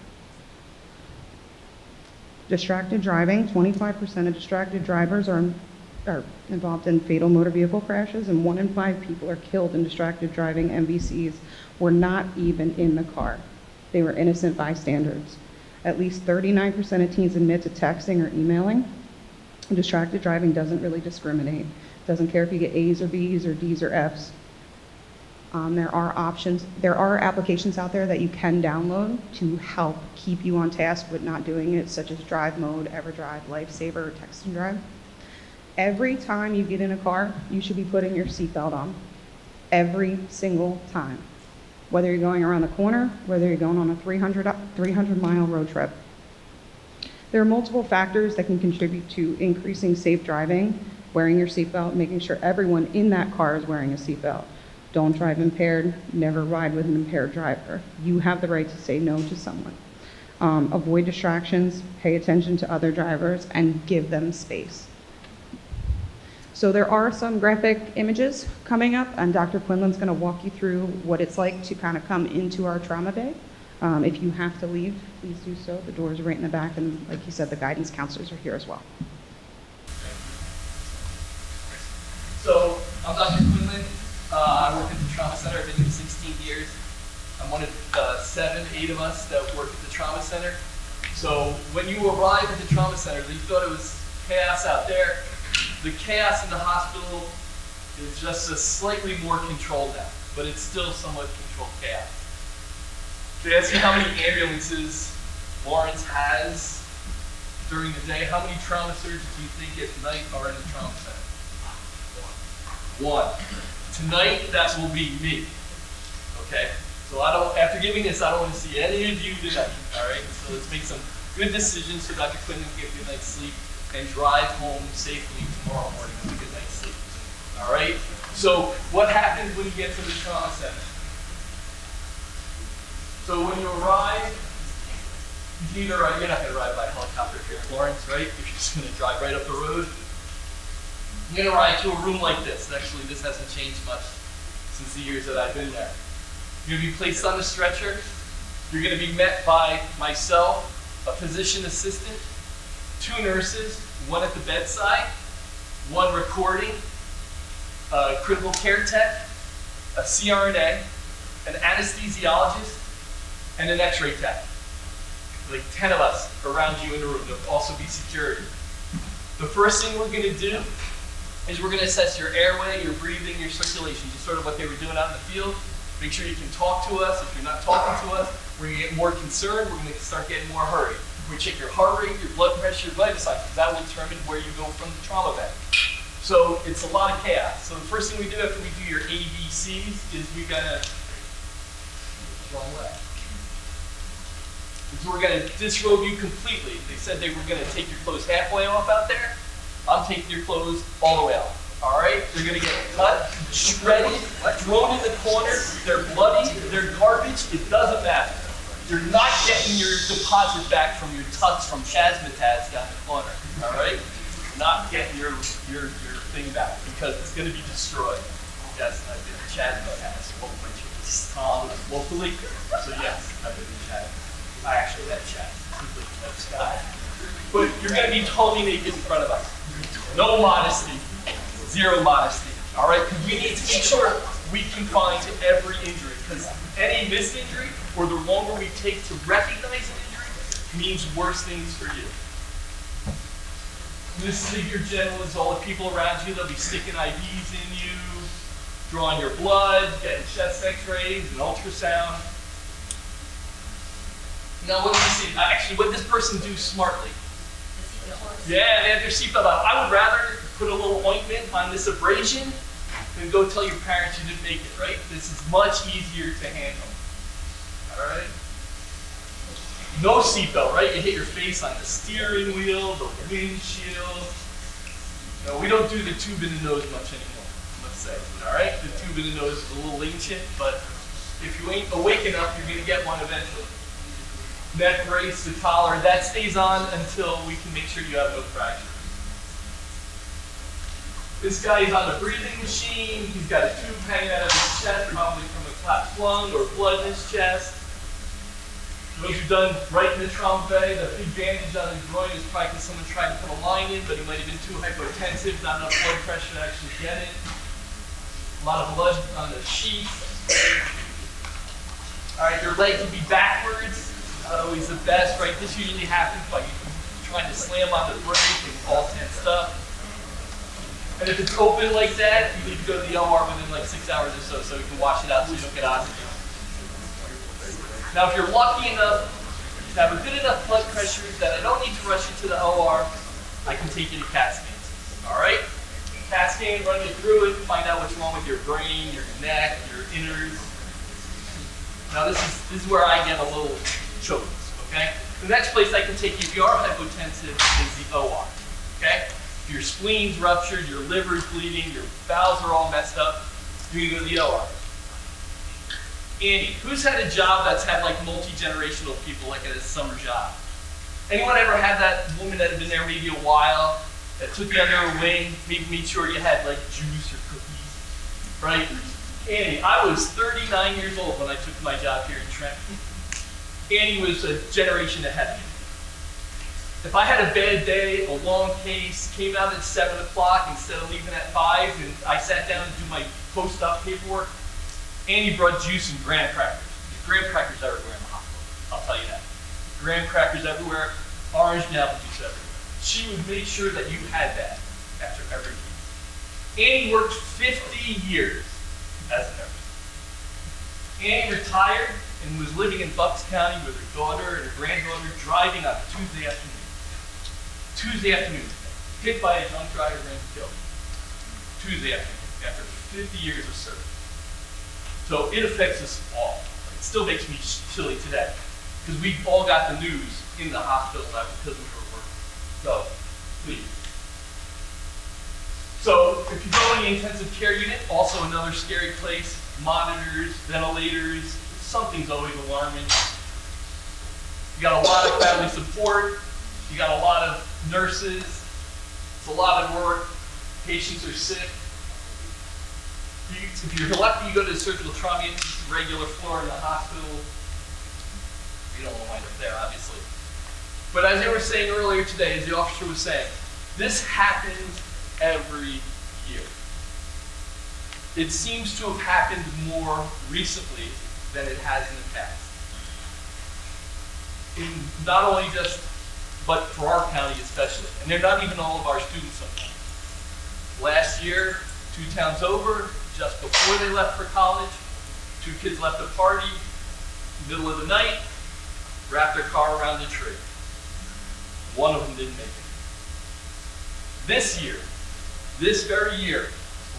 Distracted driving: 25% of distracted drivers are involved in fatal motor vehicle crashes, and 1 in 5 people are killed in distracted driving. MVCs were not even in the car. They were innocent bystanders. At least 39% of teens admit to texting or emailing. Distracted driving doesn't really discriminate. Doesn't care if you get A's or B's or D's or F's. There are applications out there that you can download to help keep you on task with not doing it, such as Drive Mode, EverDrive, Lifesaver, or Text and Drive. Every time you get in a car, you should be putting your seatbelt on. Every single time. Whether you're going around the corner, whether you're going on a 300-mile road trip. There are multiple factors that can contribute to increasing safe driving: wearing your seatbelt, making sure everyone in that car is wearing a seatbelt. Don't drive impaired, never ride with an impaired driver. You have the right to say no to someone. Avoid distractions, pay attention to other drivers, and give them space. So there are some graphic images coming up, and Dr. Quinlan's going to walk you through what it's like to kind of come into our trauma bay. If you have to leave, please do so. The doors are right in the back, and like you said, the guidance counselors are here as well. So, I'm Dr. Quinlan. I work at the Trauma Center. I've been here 16 years. I'm one of 7, 8 of us that work at the Trauma Center. So, when you arrive at the Trauma Center, you thought it was chaos out there. The chaos in the hospital is just a slightly more controlled now, but it's still somewhat controlled chaos. They ask you how many ambulances Lawrence has during the day. How many trauma surgeons do you think at night are in the trauma center? One. Tonight, that will be me. Okay? So after giving this, I don't want to see any of you tonight. All right? So let's make some good decisions so Dr. Quinlan can get a good night's sleep and drive home safely tomorrow morning with a good night's sleep. All right? So what happens when you get to the trauma center? So when you arrive, you're not going to ride by helicopter here in Florence, right? You're just going to drive right up the road. You're going to ride to a room like this. Actually, this hasn't changed much since the years that I've been there. You're going to be placed on a stretcher. You're going to be met by myself, a physician assistant, 2 nurses, 1 at the bedside, 1 recording, a critical care tech, a CRNA, an anesthesiologist, and an x-ray tech. Like 10 of us around you in the room. There'll also be security. The first thing we're going to do is we're going to assess your airway, your breathing, your circulation, just sort of what they were doing out in the field. Make sure you can talk to us. If you're not talking to us, we're going to get more concerned. We're going to start getting more hurried. We check your heart rate, your blood pressure, your vital signs. That will determine where you go from the trauma bed. So it's a lot of chaos. So the first thing we do after we do your ABCs is we gotta wrong way. So we're gonna disrobe you completely. They said they were gonna take your clothes halfway off out there. I'm taking your clothes all the way off. All right? They're gonna get cut, shredded, thrown in the corner. They're bloody, they're garbage. It doesn't matter. You're not getting your deposit back from your tux from Chazmataz down the corner, all right? You're not getting your thing back because it's going to be destroyed. Yes, I've been to Chazmataz, spoke my Tom locally, so yes, I've been to Chaz. I actually had Chaz, completely next guy. But you're going to be totally naked in front of us. No modesty, 0 modesty, all right? Because we need to make sure we can find every injury, because any missed injury, or the longer we take to recognize an injury, means worse things for you. This is your general, all the people around you. They'll be sticking IVs in you, drawing your blood, getting chest x-rays, and ultrasound. Now what do you see? Actually, what did this person do smartly? Yeah, they had their seatbelt on. I would rather put a little ointment on this abrasion than go tell your parents you didn't make it, right? This is much easier to handle. All right? No seatbelt, right? You hit your face on the steering wheel, the windshield. No, we don't do the tube in the nose much anymore, let's say. All right? The tube in the nose is a little ancient, but if you ain't awake enough, you're going to get one eventually. Neck brace, the collar, that stays on until we can make sure you have no fracture. This guy is on a breathing machine. He's got a tube hanging out of his chest, probably from a collapsed lung or blood in his chest. Those who've done right in the trauma bay, the big bandage on his groin is probably because someone tried to put a line in, but he might have been too hypotensive, not enough blood pressure to actually get it. A lot of blood on the sheath. All right, your leg can be backwards. Not always the best, right? This usually happens by you trying to slam on the brake and all tensed up. And if it's open like that, you need to go to the OR within like 6 hours or so we can wash it out so you don't get oxygen. Now, if you're lucky enough to have a good enough blood pressure that I don't need to rush you to the OR, I can take you to CAT scans. All right? CAT scan, run you through it, find out what's wrong with your brain, your neck, your innards. Now, this is where I get a little choked, okay? The next place I can take you if you are hypotensive is the OR, okay? If your spleen's ruptured, your liver's bleeding, your bowels are all messed up, you can go to the OR. Annie, who's had a job that's had like multi-generational people, like at a summer job? Anyone ever had that woman that had been there maybe a while, that took you under her wing, maybe made sure you had like juice or cookies, right? Annie, I was 39 years old when I took my job here in Trent. Annie was a generation ahead of me. If I had a bad day, a long case, came out at 7 o'clock instead of leaving at 5, and I sat down to do my post-op paperwork, Annie brought juice and graham crackers. There's graham crackers everywhere in the hospital, I'll tell you that. Graham crackers everywhere, orange and apple juice everywhere. She would make sure that you had that after every case. Annie worked 50 years as a nurse. Annie retired and was living in Bucks County with her daughter and her granddaughter, driving on a Tuesday afternoon. Tuesday afternoon, hit by a drunk driver and killed. Tuesday afternoon, after 50 years of service. So it affects us all. It still makes me chilly today, because we've all got the news in the hospital now because we were working. So, please. So, if you go in the intensive care unit, also another scary place, monitors, ventilators, something's always alarming. You got a lot of family support, you got a lot of nurses, it's a lot of work, patients are sick. If you're lucky, you go to the surgical trauma unit, regular floor in the hospital. You don't want to wind up there, obviously. But as they were saying earlier today, as the officer was saying, this happens every year. It seems to have happened more recently than it has in the past. In not only just, but for our county especially. And they're not even all of our students sometimes. Last year, 2 towns over, just before they left for college, 2 kids left a party, middle of the night, wrapped their car around a tree. One of them didn't make it. This year, this very year,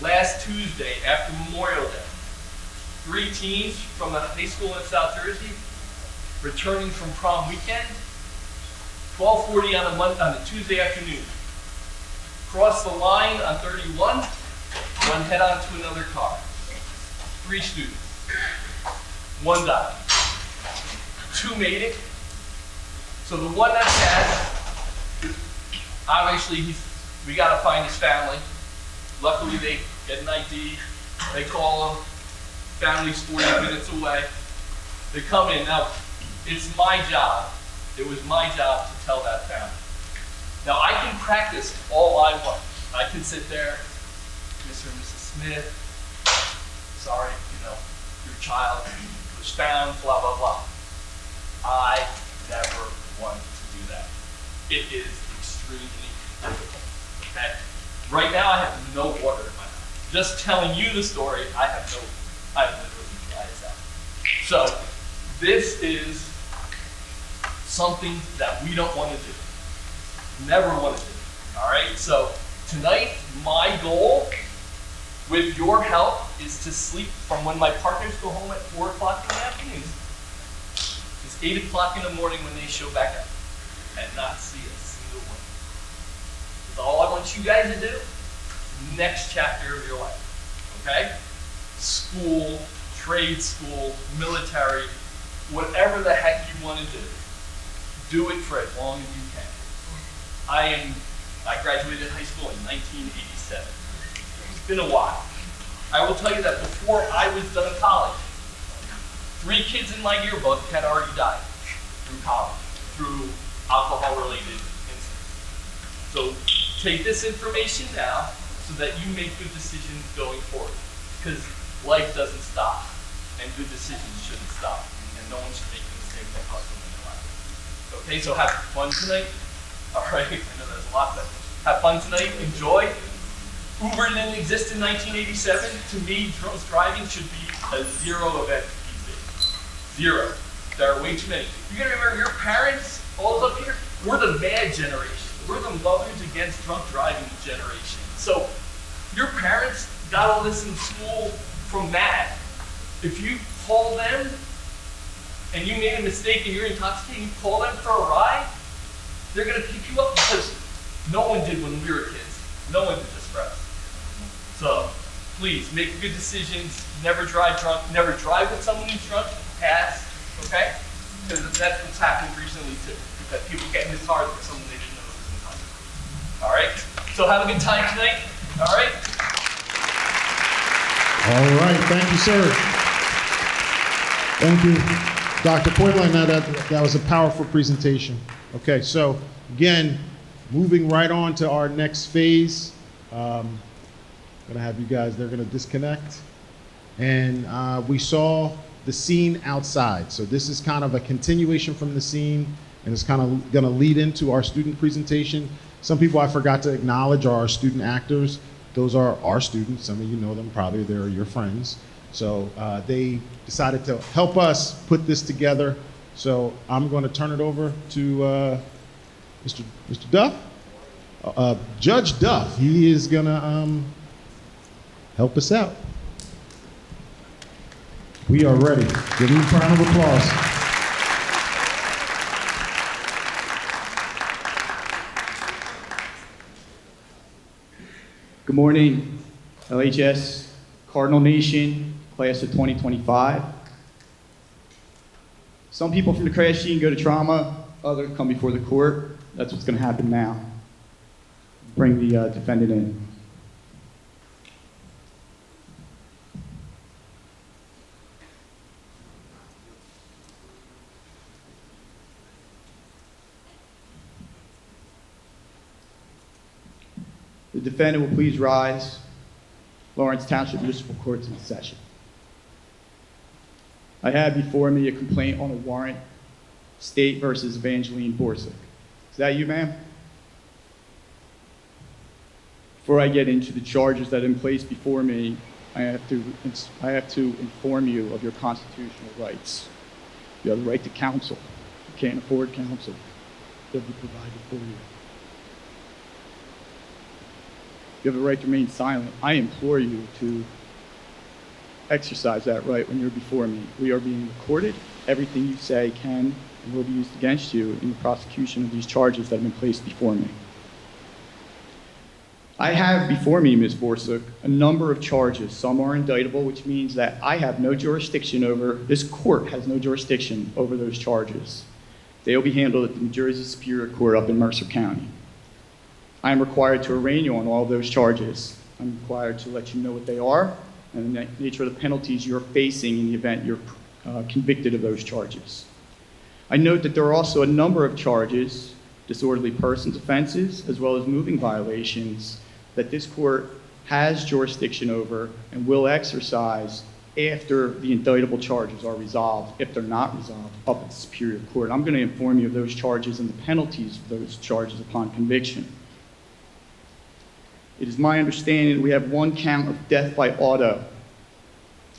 last Tuesday after Memorial Day, 3 teens from a high school in South Jersey, returning from prom weekend, 12:40 on a Tuesday afternoon, crossed the line on 31, run head on to another car. 3 students, 1 died. 2 made it. So the one that's dead, obviously we gotta find his family. Luckily they get an ID, they call him, family's 40 minutes away. They come in. Now, it's my job, it was my job to tell that family. Now I can practice all I want. I can sit there, Mr. and Mrs. Smith, sorry, your child was found, blah, blah, blah. I never want to do that. It is extremely difficult, okay? Right now I have no water in my mouth. Just telling you the story, I literally dry as hell. So, this is something that we don't want to do. Never want to do. All right? So, tonight, my goal, with your help, is to sleep from when my partners go home at 4 o'clock in the afternoon. It's 8 o'clock in the morning when they show back up and not see a single one. That's all I want you guys to do. Next chapter of your life. Okay? School, trade school, military, whatever the heck you want to do it for as long as you can. I graduated high school in 1987. It's been a while. I will tell you that before I was done college, 3 kids in my yearbook had already died through college, through alcohol-related incidents. So take this information now so that you make good decisions going forward. Because life doesn't stop, and good decisions shouldn't stop, and no one should make the mistake that cost them in their life. Okay, so have fun tonight. All right, I know that's a lot, but have fun tonight, enjoy. Uber didn't exist in 1987. To me, driving should be a 0 event these days. 0. There are way too many. You gotta remember, your parents, all up here, we're the mad generation. We're the mothers against drunk driving generation. So your parents got all this in school from that. If you call them and you made a mistake and you're intoxicated, you call them for a ride, they're gonna pick you up because no one did when we were kids. No one did this for us. So please make good decisions. Never drive drunk. Never drive with someone who's drunk. Pass, okay? Because that's what's happened recently too. That people get in this car with someone they didn't know was in the car. All right. So have a good time tonight. All right. All right, thank you, sir. Thank you, Dr. Puebla. That was a powerful presentation. Okay, so again, moving right on to our next phase. Gonna have you guys, they're gonna disconnect. And we saw the scene outside. So this is kind of a continuation from the scene, and it's kind of gonna lead into our student presentation. Some people I forgot to acknowledge are our student actors. Those are our students. Some of you know them, probably they're your friends. So they decided to help us put this together. So I'm gonna turn it over to Mr. Duff, Judge Duff. He is gonna help us out. We are ready. Give him a round of applause. Good morning, LHS Cardinal Nation, class of 2025. Some people from the crash scene go to trauma, others come before the court. That's what's going to happen now. Bring the defendant in. The defendant will please rise. Lawrence Township Municipal Court's in session. I have before me a complaint on a warrant, State versus Evangeline Borsick. Is that you, ma'am? Before I get into the charges that are in place before me, I have to inform you of your constitutional rights. You have the right to counsel. You can't afford counsel. They'll be provided for you. You have the right to remain silent. I implore you to exercise that right when you're before me. We are being recorded. Everything you say can and will be used against you in the prosecution of these charges that have been placed before me. I have before me, Ms. Borsick, a number of charges. Some are indictable, which means that I have no jurisdiction over, this court has no jurisdiction over those charges. They will be handled at the New Jersey Superior Court up in Mercer County. I am required to arraign you on all of those charges. I'm required to let you know what they are and the nature of the penalties you're facing in the event you're convicted of those charges. I note that there are also a number of charges, disorderly persons offenses, as well as moving violations, that this court has jurisdiction over and will exercise after the indictable charges are resolved, if they're not resolved, up at the Superior Court. I'm going to inform you of those charges and the penalties of those charges upon conviction. It is my understanding we have one count of death by auto.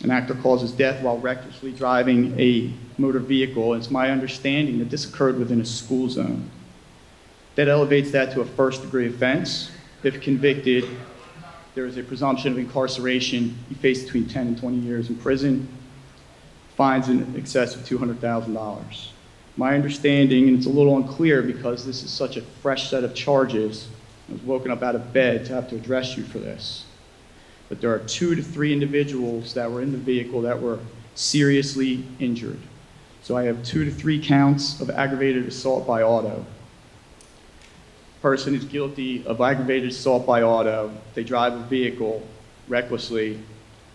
An actor causes death while recklessly driving a motor vehicle. It's my understanding that this occurred within a school zone. That elevates that to a first-degree offense. If convicted, there is a presumption of incarceration. You face between 10 and 20 years in prison, fines in excess of $200,000. My understanding, and it's a little unclear because this is such a fresh set of charges, I was woken up out of bed to have to address you for this. But there are 2 to 3 individuals that were in the vehicle that were seriously injured. So I have 2 to 3 counts of aggravated assault by auto. Person is guilty of aggravated assault by auto. They drive a vehicle recklessly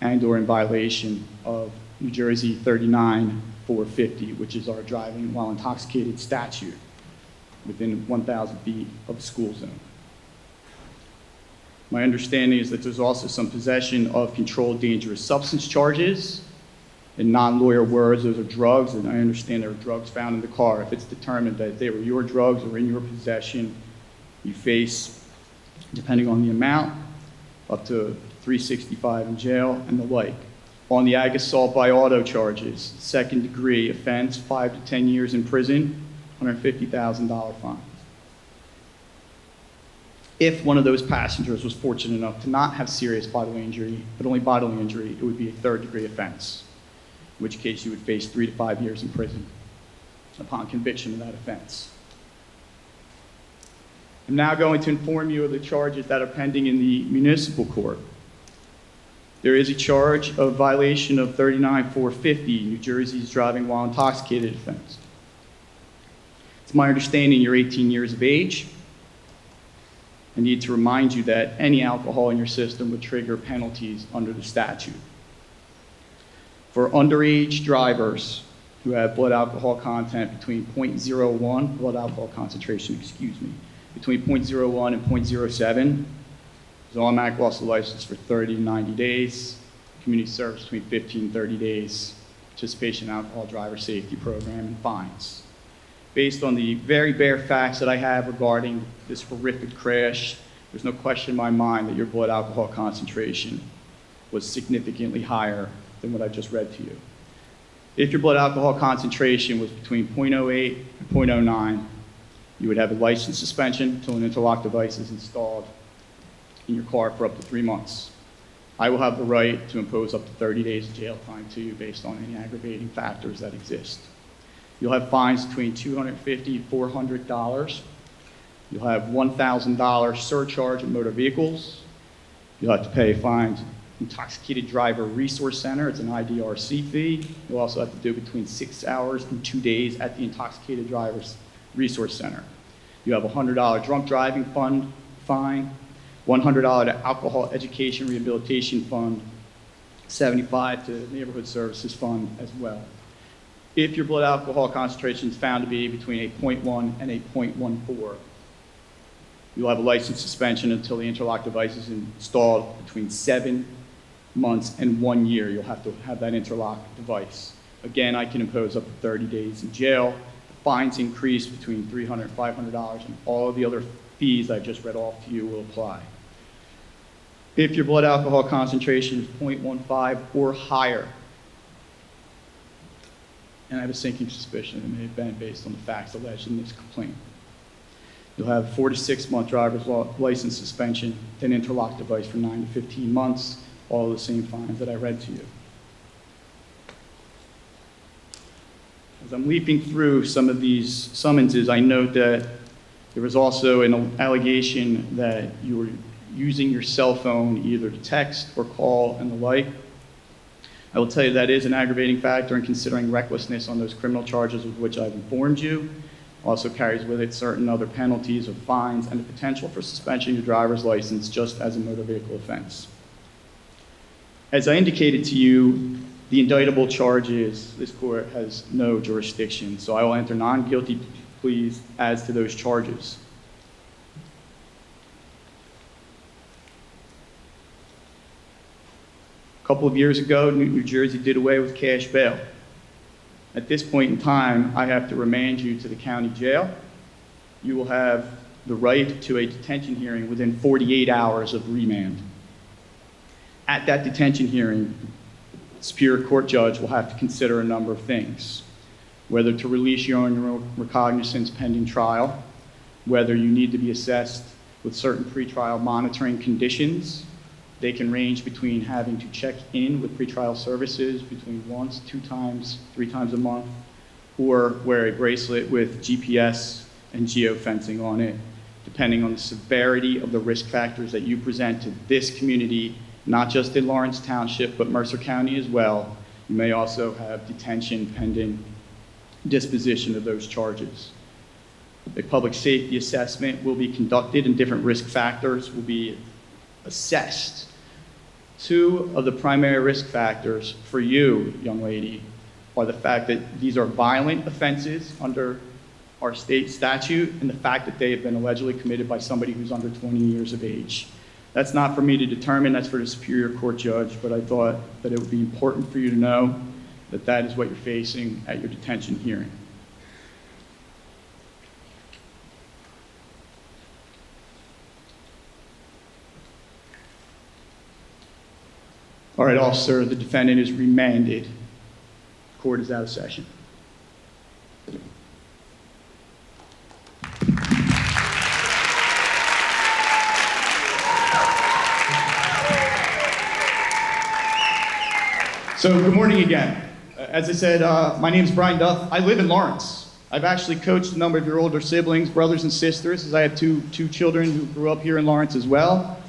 and or in violation of New Jersey 39-450, which is our driving while intoxicated statute within 1,000 feet of a school zone. My understanding is that there's also some possession of controlled dangerous substance charges. In non-lawyer words, those are drugs, and I understand there are drugs found in the car. If it's determined that they were your drugs or in your possession, you face, depending on the amount, up to 365 in jail and the like. On the ag assault by auto charges, second degree offense, 5 to 10 years in prison, $150,000 fine. If one of those passengers was fortunate enough to not have serious bodily injury, but only bodily injury, it would be a third degree offense, in which case you would face 3 to 5 years in prison upon conviction of that offense. I'm now going to inform you of the charges that are pending in the municipal court. there is a charge of violation of 39-450, New Jersey's driving while intoxicated offense. It's my understanding you're 18 years of age. I need to remind you that any alcohol in your system would trigger penalties under the statute. For underage drivers who have blood alcohol content between 0.01, blood alcohol concentration, excuse me, between 0.01 and 0.07, there's automatic loss of license for 30 to 90 days, community service between 15 and 30 days, participation in alcohol driver safety program, and fines. Based on the very bare facts that I have regarding this horrific crash, there's no question in my mind that your blood alcohol concentration was significantly higher than what I just read to you. If your blood alcohol concentration was between 0.08 and 0.09, you would have a license suspension until an interlock device is installed in your car for up to 3 months. I will have the right to impose up to 30 days of jail time to you based on any aggravating factors that exist. You'll have fines between $250 and $400. You'll have $1,000 surcharge in motor vehicles. You'll have to pay fines. Intoxicated Driver Resource Center, it's an IDRC fee. You'll also have to do between 6 hours and 2 days at the Intoxicated Drivers Resource Center. You have a $100 drunk driving fund fine, $100 to alcohol education rehabilitation fund, $75 to neighborhood services fund as well. If your blood alcohol concentration is found to be between a 0.1 and a 0.14, you'll have a license suspension until the interlock device is installed between 7 months and 1 year. You'll have to have that interlock device. Again, I can impose up to 30 days in jail. Fines increase between $300 and $500, and all of the other fees I just read off to you will apply. If your blood alcohol concentration is 0.15 or higher, and I have a sinking suspicion it may have been based on the facts alleged in this complaint, you'll have a 4 to 6 month driver's license suspension, then interlock device for 9 to 15 months, all the same fines that I read to you. As I'm leaping through some of these summonses, I note that there was also an allegation that you were using your cell phone either to text or call and the like. I will tell you that is an aggravating factor in considering recklessness on those criminal charges with which I've informed you. Also carries with it certain other penalties of fines and the potential for suspension of your driver's license just as a motor vehicle offense. As I indicated to you, the indictable charges, this court has no jurisdiction, so I will enter non-guilty pleas as to those charges. A couple of years ago, New Jersey did away with cash bail. At this point in time, I have to remand you to the county jail. You will have the right to a detention hearing within 48 hours of remand. At that detention hearing, the Superior Court judge will have to consider a number of things. Whether to release you on your own recognizance pending trial, whether you need to be assessed with certain pretrial monitoring conditions. They can range between having to check in with pretrial services between once, 2 times, 3 times a month, or wear a bracelet with GPS and geofencing on it, depending on the severity of the risk factors that you present to this community, not just in Lawrence Township, but Mercer County as well. You may also have detention pending disposition of those charges. A public safety assessment will be conducted and different risk factors will be assessed. 2 of the primary risk factors for you, young lady, are the fact that these are violent offenses under our state statute and the fact that they have been allegedly committed by somebody who's under 20 years of age. That's not for me to determine, that's for the Superior Court judge, but I thought that it would be important for you to know that that is what you're facing at your detention hearing. All right, officer, the defendant is remanded. Court is out of session. So, good morning again. As I said, my name is Brian Duff. I live in Lawrence. I've actually coached a number of your older siblings, brothers and sisters, as I have two children who grew up here in Lawrence as well.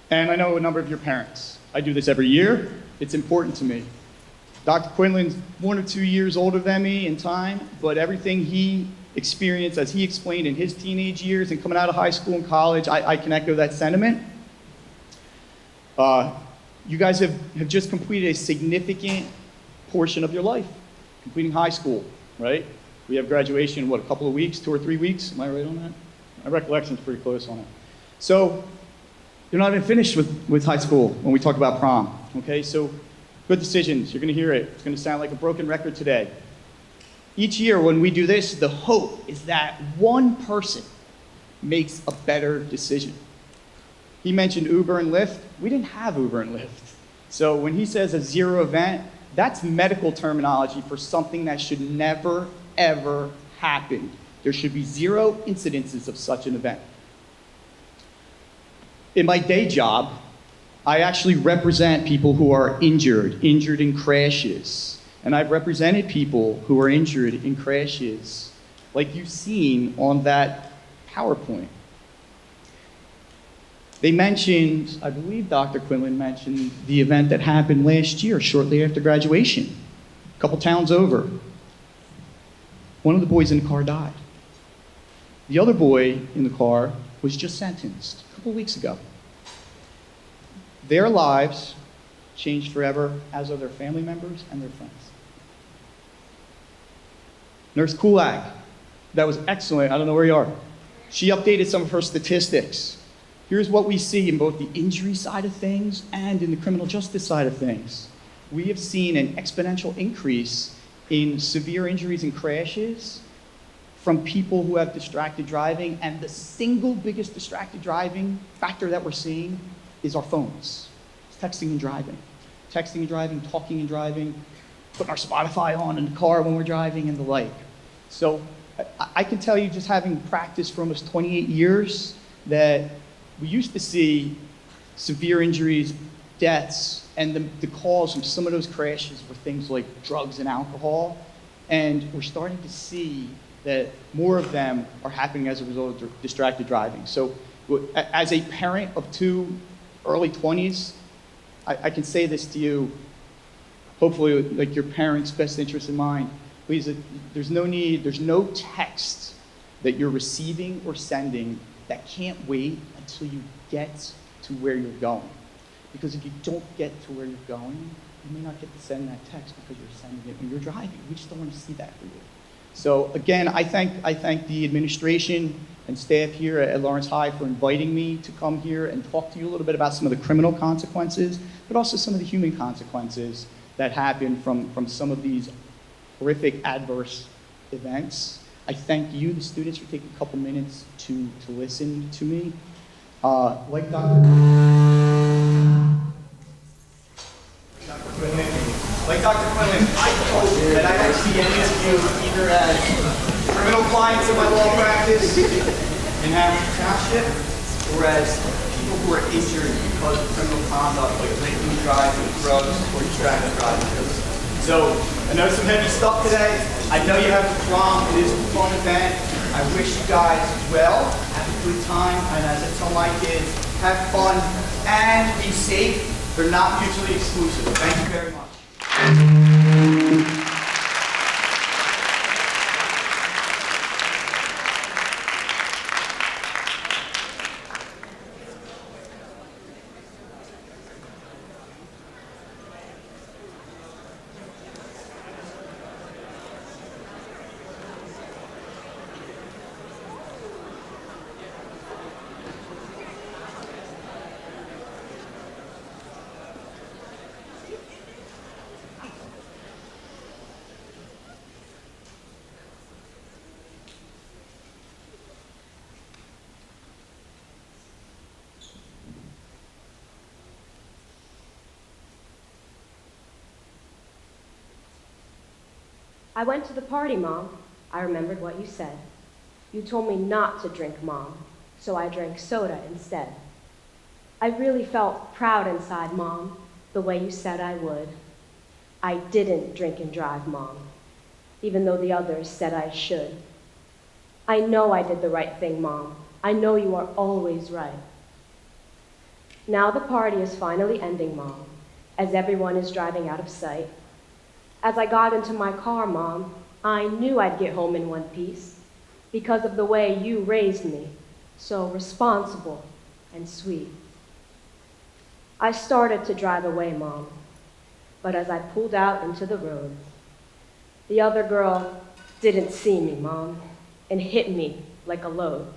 And I know a number of your parents. I do this every year. It's important to me. Dr. Quinlan's 1 or 2 years older than me in time, but everything he experienced, as he explained in his teenage years and coming out of high school and college, I can echo that sentiment. You guys have just completed a significant portion of your life, completing high school, right? We have graduation in, what, a couple of weeks, 2 or 3 weeks? Am I right on that? My recollection's pretty close on it. So, you're not even finished with high school when we talk about prom, okay? So, good decisions. You're going to hear it. It's going to sound like a broken record today. Each year when we do this, the hope is that one person makes a better decision. He mentioned Uber and Lyft. We didn't have Uber and Lyft. So when he says a zero event, that's medical terminology for something that should never, ever happen. There should be 0 incidences of such an event. In my day job, I actually represent people who are injured in crashes. And I've represented people who are injured in crashes, like you've seen on that PowerPoint. They mentioned, I believe Dr. Quinlan mentioned, the event that happened last year, shortly after graduation, a couple towns over. One of the boys in the car died. The other boy in the car was just sentenced a couple weeks ago. Their lives changed forever, as are their family members and their friends. Nurse Kulak, that was excellent. I don't know where you are. She updated some of her statistics. Here's what we see in both the injury side of things and in the criminal justice side of things. We have seen an exponential increase in severe injuries and crashes from people who have distracted driving, and the single biggest distracted driving factor that we're seeing is our phones. It's texting and driving. Texting and driving, talking and driving, putting our Spotify on in the car when we're driving and the like. So I can tell you, just having practiced for almost 28 years, that we used to see severe injuries, deaths, and the cause from some of those crashes were things like drugs and alcohol. And we're starting to see that more of them are happening as a result of distracted driving. So as a parent of 2 early 20s, I can say this to you, hopefully like your parents' best interest in mind. Please, there's no text that you're receiving or sending that can't wait until you get to where you're going. Because if you don't get to where you're going, you may not get to send that text because you're sending it when you're driving. We just don't want to see that for you. So again, I thank the administration and staff here at Lawrence High for inviting me to come here and talk to you a little bit about some of the criminal consequences, but also some of the human consequences that happen from some of these horrific adverse events. I thank you, the students, for taking a couple minutes to listen to me. Like Dr. Quinlan, I hope that I don't see any of you either as criminal clients in my law practice in Hampton Township, or as people who are injured because of criminal conduct like drinking, driving, drugs, or distracted driving. So I know some heavy stuff today. I know you have the prom. It is a fun event. I wish you guys well. Have a good time. And as I tell my kids, have fun and be safe. They're not mutually exclusive. Thank you very much. I went to the party, Mom. I remembered what you said. You told me not to drink, Mom, so I drank soda instead. I really felt proud inside, Mom, the way you said I would. I didn't drink and drive, Mom, even though the others said I should. I know I did the right thing, Mom. I know you are always right. Now the party is finally ending, Mom, as everyone is driving out of sight. As I got into my car, Mom, I knew I'd get home in one piece because of the way you raised me, so responsible and sweet. I started to drive away, Mom, but as I pulled out into the road, the other girl didn't see me, Mom, and hit me like a load.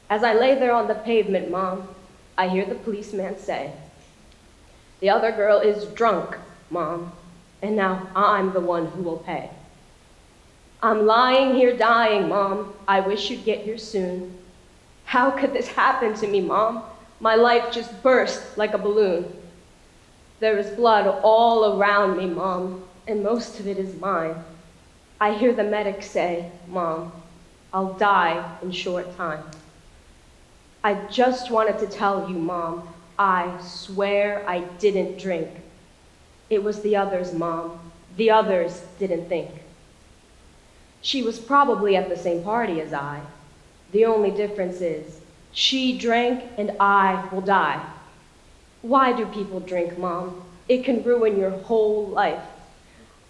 As I lay there on the pavement, Mom, I hear the policeman say, "The other girl is drunk, Mom, and now I'm the one who will pay." I'm lying here dying, Mom. I wish you'd get here soon. How could this happen to me, Mom? My life just burst like a balloon. There is blood all around me, Mom, and most of it is mine. I hear the medic say, "Mom, I'll die in short time." I just wanted to tell you, Mom, I swear I didn't drink. It was the others, Mom. The others didn't think. She was probably at the same party as I. The only difference is she drank and I will die. Why do people drink, Mom? It can ruin your whole life.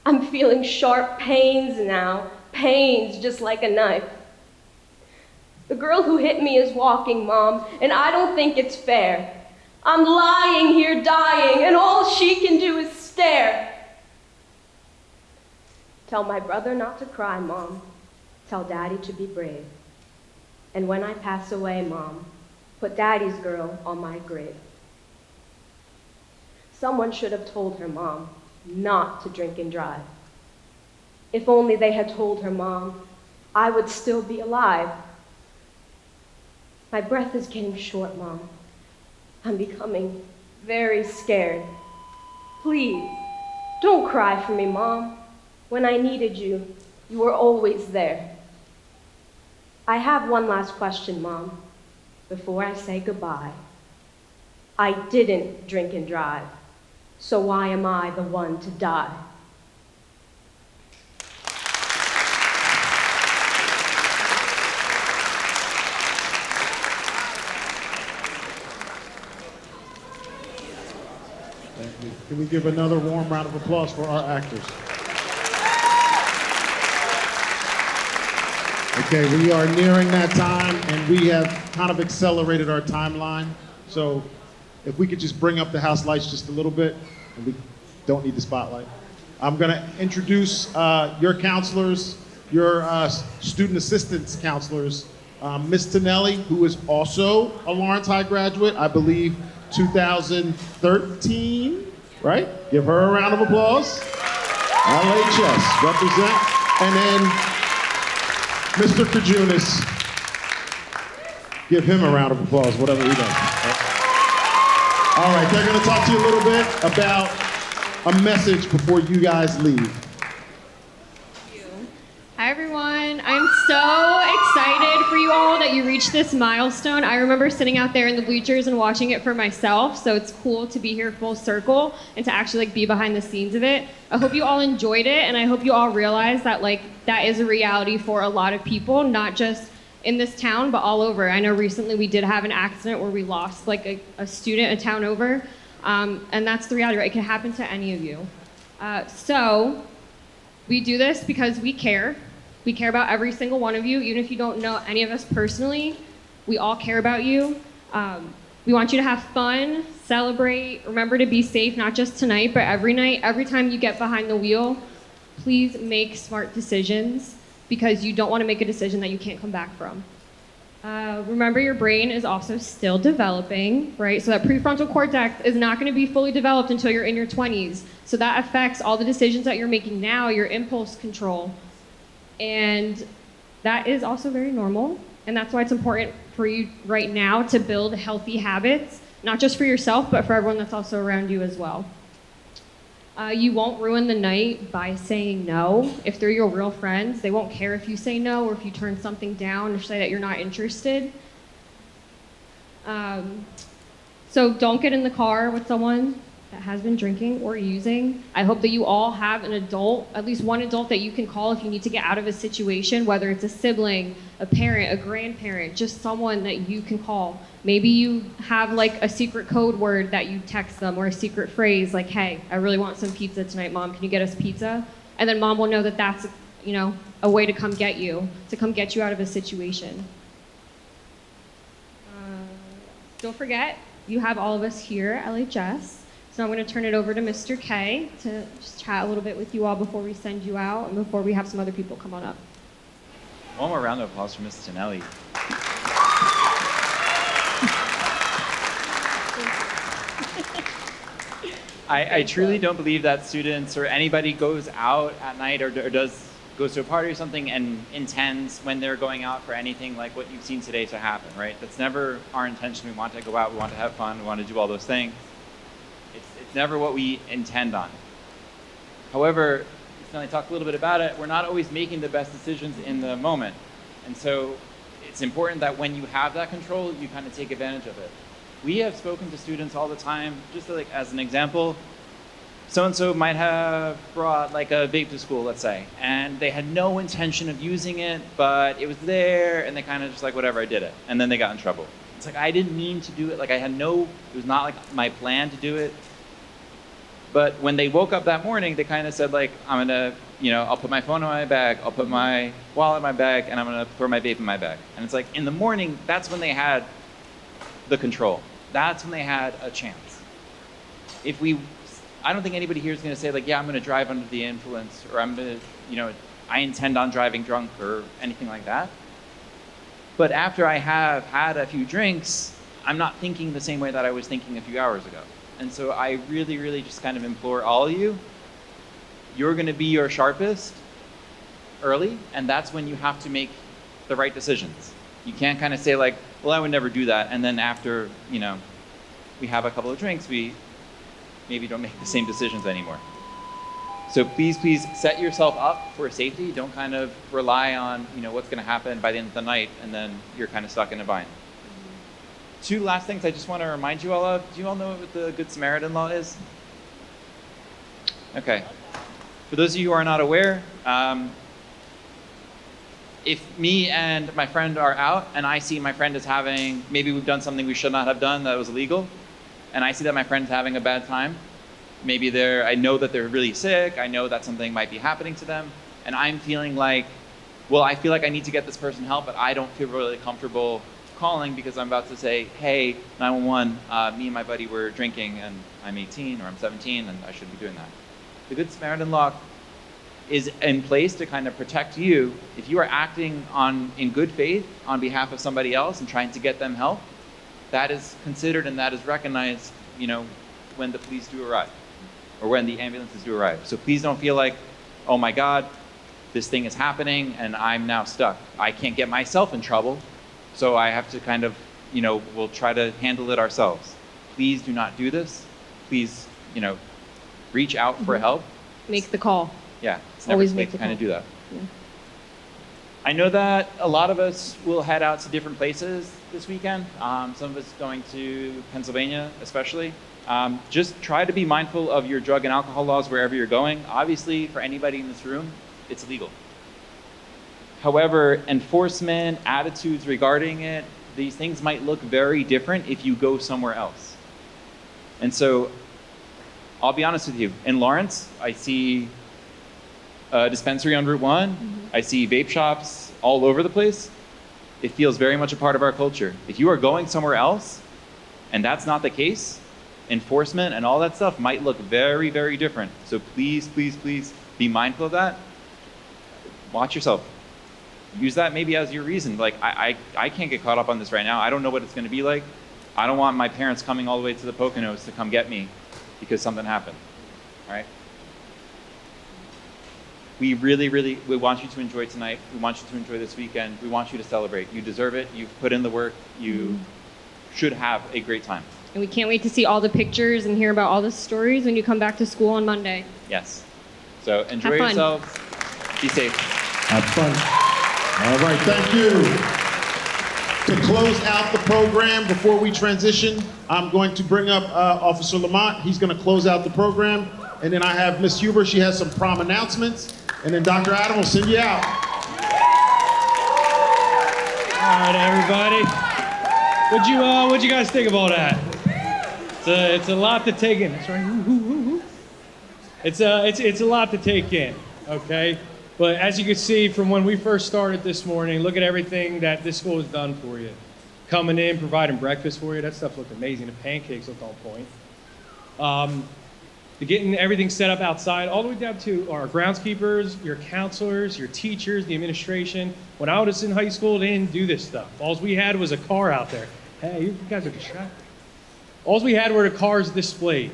I'm feeling sharp pains now, pains just like a knife. The girl who hit me is walking, Mom, and I don't think it's fair. I'm lying here dying, and all she can do is stare. Tell my brother not to cry, Mom. Tell Daddy to be brave. And when I pass away, Mom, put Daddy's girl on my grave. Someone should have told her, Mom, not to drink and drive. If only they had told her, Mom, I would still be alive. My breath is getting short, Mom. I'm becoming very scared. Please, don't cry for me, Mom. When I needed you, you were always there. I have one last question, Mom, before I say goodbye. I didn't drink and drive, so why am I the one to die? Thank you. Can we give another warm round of applause for our actors? Okay, we are nearing that time, and we have kind of accelerated our timeline. So if we could just bring up the house lights just a little bit, and we don't need the spotlight. I'm gonna introduce your counselors, your student assistance counselors. Ms. Tonelli, who is also a Lawrence High graduate, I believe 2013, right? Give her a round of applause. LHS, represent. And then Mr. Kajunas, give him a round of applause, whatever he does. All right, they're gonna talk to you a little bit about a message before you guys leave. Hi everyone, I'm so excited for you all that you reached this milestone. I remember sitting out there in the bleachers and watching it for myself, so it's cool to be here full circle and to actually be behind the scenes of it. I hope you all enjoyed it, and I hope you all realize that that is a reality for a lot of people, not just in this town, but all over. I know recently we did have an accident where we lost a student a town over, and that's the reality, right? It can happen to any of you. So we do this because we care. We care about every single one of you, even if you don't know any of us personally. We all care about you. We want you to have fun, celebrate, remember to be safe, not just tonight, but every night. Every time you get behind the wheel, please make smart decisions, because you don't want to make a decision that you can't come back from. Remember, your brain is also still developing, right? So that prefrontal cortex is not going to be fully developed until you're in your 20s. So that affects all the decisions that you're making now, your impulse control. And that is also very normal. And that's why it's important for you right now to build healthy habits, not just for yourself, but for everyone that's also around you as well. You won't ruin the night by saying no. If they're your real friends, they won't care if you say no or if you turn something down or say that you're not interested. So don't get in the car with someone that has been drinking or using. I hope that you all have an adult, at least one adult that you can call if you need to get out of a situation, whether it's a sibling, a parent, a grandparent, just someone that you can call. Maybe you have like a secret code word that you text them, or a secret phrase like, hey, I really want some pizza tonight, Mom, can you get us pizza? And then Mom will know that that's, you know, a way to come get you out of a situation. Don't forget, you have all of us here at LHS. So I'm going to turn it over to Mr. K to just chat a little bit with you all before we send you out and before we have some other people come on up. One more round of applause for Mrs. Tonelli. I truly don't believe that students or anybody goes out at night or goes to a party or something and intends when they're going out for anything like what you've seen today to happen, right? That's never our intention. We want to go out, we want to have fun, we want to do all those things. It's never what we intend on. However, when I talk a little bit about it, we're not always making the best decisions in the moment. And so it's important that when you have that control, you kind of take advantage of it. We have spoken to students all the time, just like as an example, so-and-so might have brought like a vape to school, let's say, and they had no intention of using it, but it was there, and they kind of just like, whatever, I did it. And then they got in trouble. It's like, I didn't mean to do it. Like it was not like my plan to do it. But when they woke up that morning, they kind of said like, I'm gonna, I'll put my phone in my bag, I'll put my wallet in my bag, and I'm gonna throw my vape in my bag. And it's like, in the morning, that's when they had the control. That's when they had a chance. I don't think anybody here is gonna say like, yeah, I'm gonna drive under the influence, or I'm gonna, I intend on driving drunk or anything like that. But after I have had a few drinks, I'm not thinking the same way that I was thinking a few hours ago. And so I really, really just kind of implore all of you, you're going to be your sharpest early, and that's when you have to make the right decisions. You can't kind of say like, well, I would never do that, and then after, we have a couple of drinks, we maybe don't make the same decisions anymore. So please, please set yourself up for safety. Don't kind of rely on, what's going to happen by the end of the night, and then you're kind of stuck in a bind. Two last things I just want to remind you all of. Do you all know what the Good Samaritan law is? Okay. For those of you who are not aware, if me and my friend are out and I see my friend is maybe we've done something we should not have done that was illegal, and I see that my friend's having a bad time, maybe I know that they're really sick, I know that something might be happening to them, and I'm feeling like, well, I feel like I need to get this person help, but I don't feel really comfortable calling because I'm about to say, hey, 911, me and my buddy were drinking and I'm 18 or I'm 17 and I shouldn't be doing that. The Good Samaritan law is in place to kind of protect you. If you are acting in good faith on behalf of somebody else and trying to get them help, that is considered and that is recognized, when the police do arrive or when the ambulances do arrive. So please don't feel like, oh my God, this thing is happening and I'm now stuck. I can't get myself in trouble. So I have to kind of, we'll try to handle it ourselves. Please do not do this. Please, reach out for help. Make the call. Yeah, it's never too late to kind of do that. Yeah. I know that a lot of us will head out to different places this weekend. Some of us going to Pennsylvania, especially. Just try to be mindful of your drug and alcohol laws wherever you're going. Obviously, for anybody in this room, it's illegal. However, enforcement, attitudes regarding it, these things might look very different if you go somewhere else. And so, I'll be honest with you. In Lawrence, I see a dispensary on Route 1. Mm-hmm. I see vape shops all over the place. It feels very much a part of our culture. If you are going somewhere else, and that's not the case, enforcement and all that stuff might look very, very different. So please, please, please be mindful of that. Watch yourself. Use that maybe as your reason. Like, I can't get caught up on this right now. I don't know what it's going to be like. I don't want my parents coming all the way to the Poconos to come get me because something happened. All right? We really, really, we want you to enjoy tonight. We want you to enjoy this weekend. We want you to celebrate. You deserve it. You've put in the work. You should have a great time. And we can't wait to see all the pictures and hear about all the stories when you come back to school on Monday. Yes. So enjoy yourselves. Be safe. Have fun. All right, thank you. To close out the program, before we transition, I'm going to bring up Officer Lamont. He's going to close out the program. And then I have Miss Huber. She has some prom announcements. And then Dr. Adam will send you out. right, everybody. What'd you guys think of all that? It's a lot to take in. That's right. It's a lot to take in. Okay, but as you can see from when we first started this morning, look at everything that this school has done for you. Coming in, providing breakfast for you. That stuff looked amazing. The pancakes looked on point. To getting everything set up outside, all the way down to our groundskeepers, your counselors, your teachers, the administration. When I was in high school, they didn't do this stuff. All we had was a car out there. Hey, you guys are distracted. All we had were the cars displayed.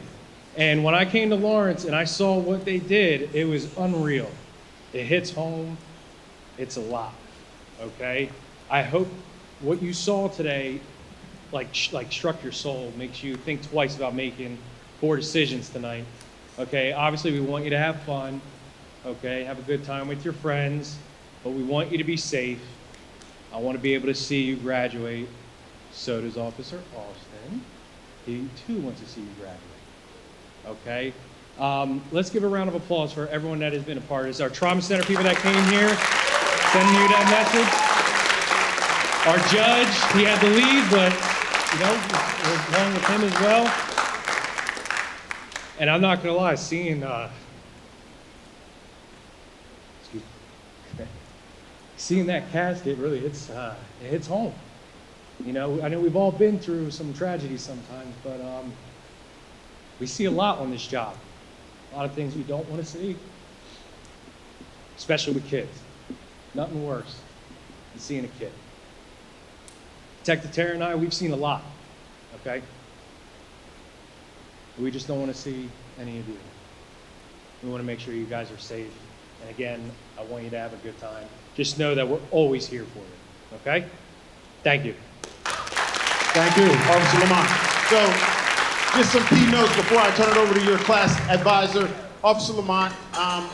And when I came to Lawrence and I saw what they did, it was unreal. It hits home. It's a lot, okay? I hope what you saw today, like struck your soul, makes you think twice about making poor decisions tonight, okay? Obviously, we want you to have fun, okay? Have a good time with your friends, but we want you to be safe. I want to be able to see you graduate. So does Officer Austin. He too wants to see you graduate, okay? Let's give a round of applause for everyone that has been a part of this. Our Trauma Center people that came here, sending you that message. Our judge, he had to leave, but we're along with him as well. And I'm not gonna lie, seeing seeing that casket really hits it hits home. I know we've all been through some tragedies sometimes, but we see a lot on this job. A lot of things we don't want to see, especially with kids. Nothing worse than seeing a kid. Detective Tara and I, we've seen a lot, okay? We just don't want to see any of you. We want to make sure you guys are safe. And again, I want you to have a good time. Just know that we're always here for you, okay? Thank you. Thank you, Officer Lamont. So, just some key notes before I turn it over to your class advisor. Officer Lamont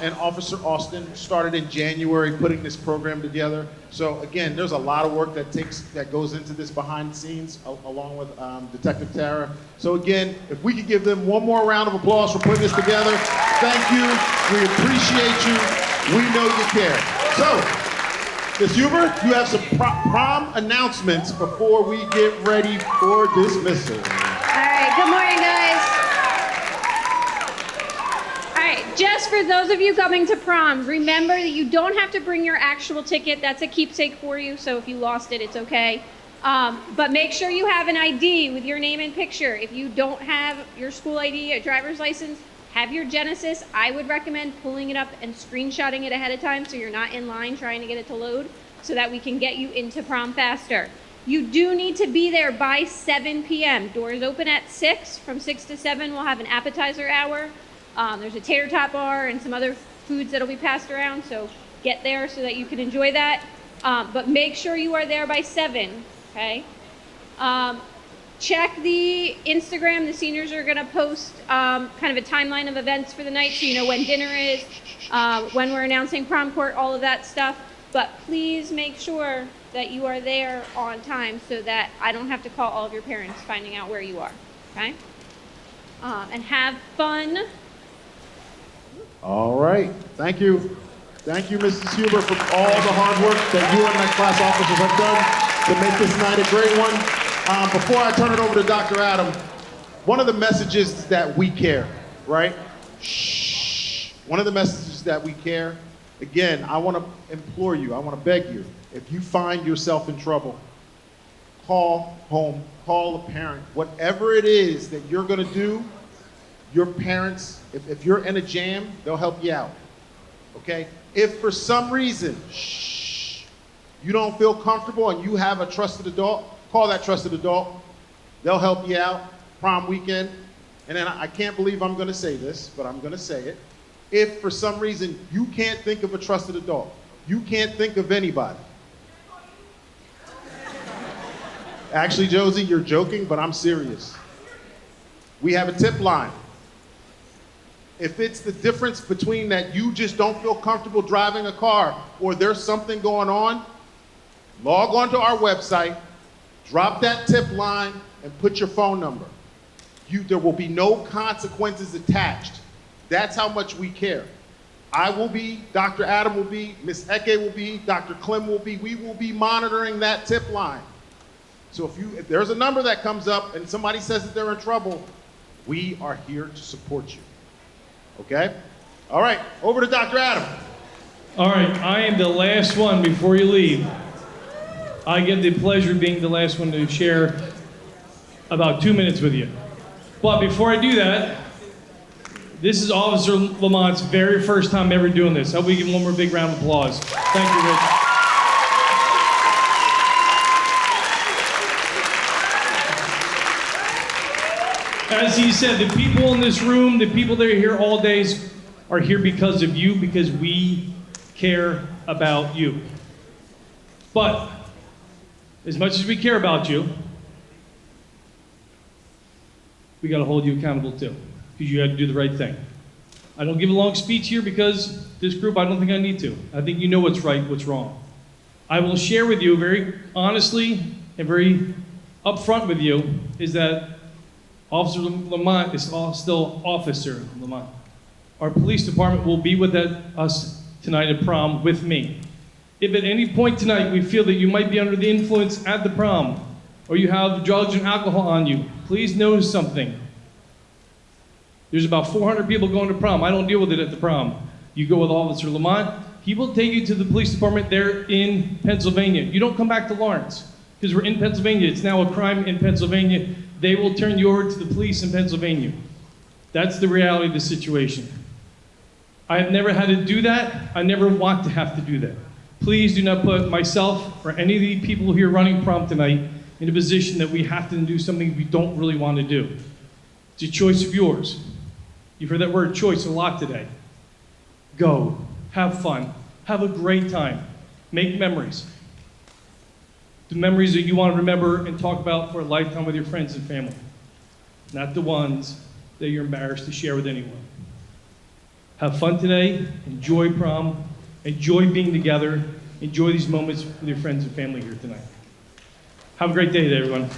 and Officer Austin started in January putting this program together. So again, there's a lot of work that goes into this behind the scenes, along with Detective Tara. So again, if we could give them one more round of applause for putting this together. Thank you. We appreciate you. We know you care. So, Ms. Huber, you have some prom announcements before we get ready for dismissal. All right, good morning, guys. All right, just for those of you coming to prom, remember that you don't have to bring your actual ticket. That's a keepsake for you, so if you lost it, it's okay. But make sure you have an ID with your name and picture. If you don't have your school ID, a driver's license, have your Genesis. I would recommend pulling it up and screenshotting it ahead of time so you're not in line trying to get it to load so that we can get you into prom faster. You do need to be there by 7 p.m. Doors open at 6. From 6 to 7, we'll have an appetizer hour. There's a tater tot bar and some other foods that'll be passed around, so get there so that you can enjoy that. But make sure you are there by 7, okay? Check the Instagram. The seniors are gonna post kind of a timeline of events for the night so you know when dinner is, when we're announcing prom court, all of that stuff. But please make sure that you are there on time so that I don't have to call all of your parents finding out where you are, okay? And have fun. All right, thank you. Thank you, Mrs. Huber, for all the hard work that you and my class officers have done to make this night a great one. Before I turn it over to Dr. Adam, one of the messages is that we care, right? Shh. One of the messages that we care. Again, I want to implore you, I want to beg you, if you find yourself in trouble, call home, call a parent. Whatever it is that you're going to do, your parents, if you're in a jam, they'll help you out, okay? If for some reason, you don't feel comfortable and you have a trusted adult, call that trusted adult. They'll help you out. Prom weekend. And then I can't believe I'm going to say this, but I'm going to say it. If for some reason you can't think of a trusted adult, you can't think of anybody. Actually, Josie, you're joking, but I'm serious. We have a tip line. If it's the difference between that you just don't feel comfortable driving a car or there's something going on, log onto our website, drop that tip line, and put your phone number. There will be no consequences attached. That's how much we care. I will be, Dr. Adam will be, Ms. Eke will be, Dr. Clem will be. We will be monitoring that tip line. So if there's a number that comes up and somebody says that they're in trouble, we are here to support you. Okay? All right, over to Dr. Adam. All right, I am the last one before you leave. I get the pleasure of being the last one to share about 2 minutes with you. But before I do that, this is Officer Lamont's very first time ever doing this. I hope we give him one more big round of applause. Thank you, Rich. As he said, the people in this room, the people that are here all days are here because of you, because we care about you. But as much as we care about you, we got to hold you accountable too, because you had to do the right thing. I don't give a long speech here because this group, I don't think I need to. I think you know what's right, what's wrong. I will share with you very honestly and very upfront with you is that Officer Lamont is still Officer Lamont. Our police department will be with us tonight at prom with me. If at any point tonight we feel that you might be under the influence at the prom, or you have drugs and alcohol on you, please know something. There's about 400 people going to prom. I don't deal with it at the prom. You go with Officer Lamont. He will take you to the police department there in Pennsylvania. You don't come back to Lawrence, because we're in Pennsylvania. It's now a crime in Pennsylvania. They will turn you over to the police in Pennsylvania. That's the reality of the situation. I have never had to do that. I never want to have to do that. Please do not put myself or any of the people here running prom tonight in a position that we have to do something we don't really want to do. It's a choice of yours. You've heard that word choice a lot today. Go, have fun, have a great time, make memories. The memories that you want to remember and talk about for a lifetime with your friends and family, not the ones that you're embarrassed to share with anyone. Have fun today, enjoy prom, enjoy being together, enjoy these moments with your friends and family here tonight. Have a great day, everyone.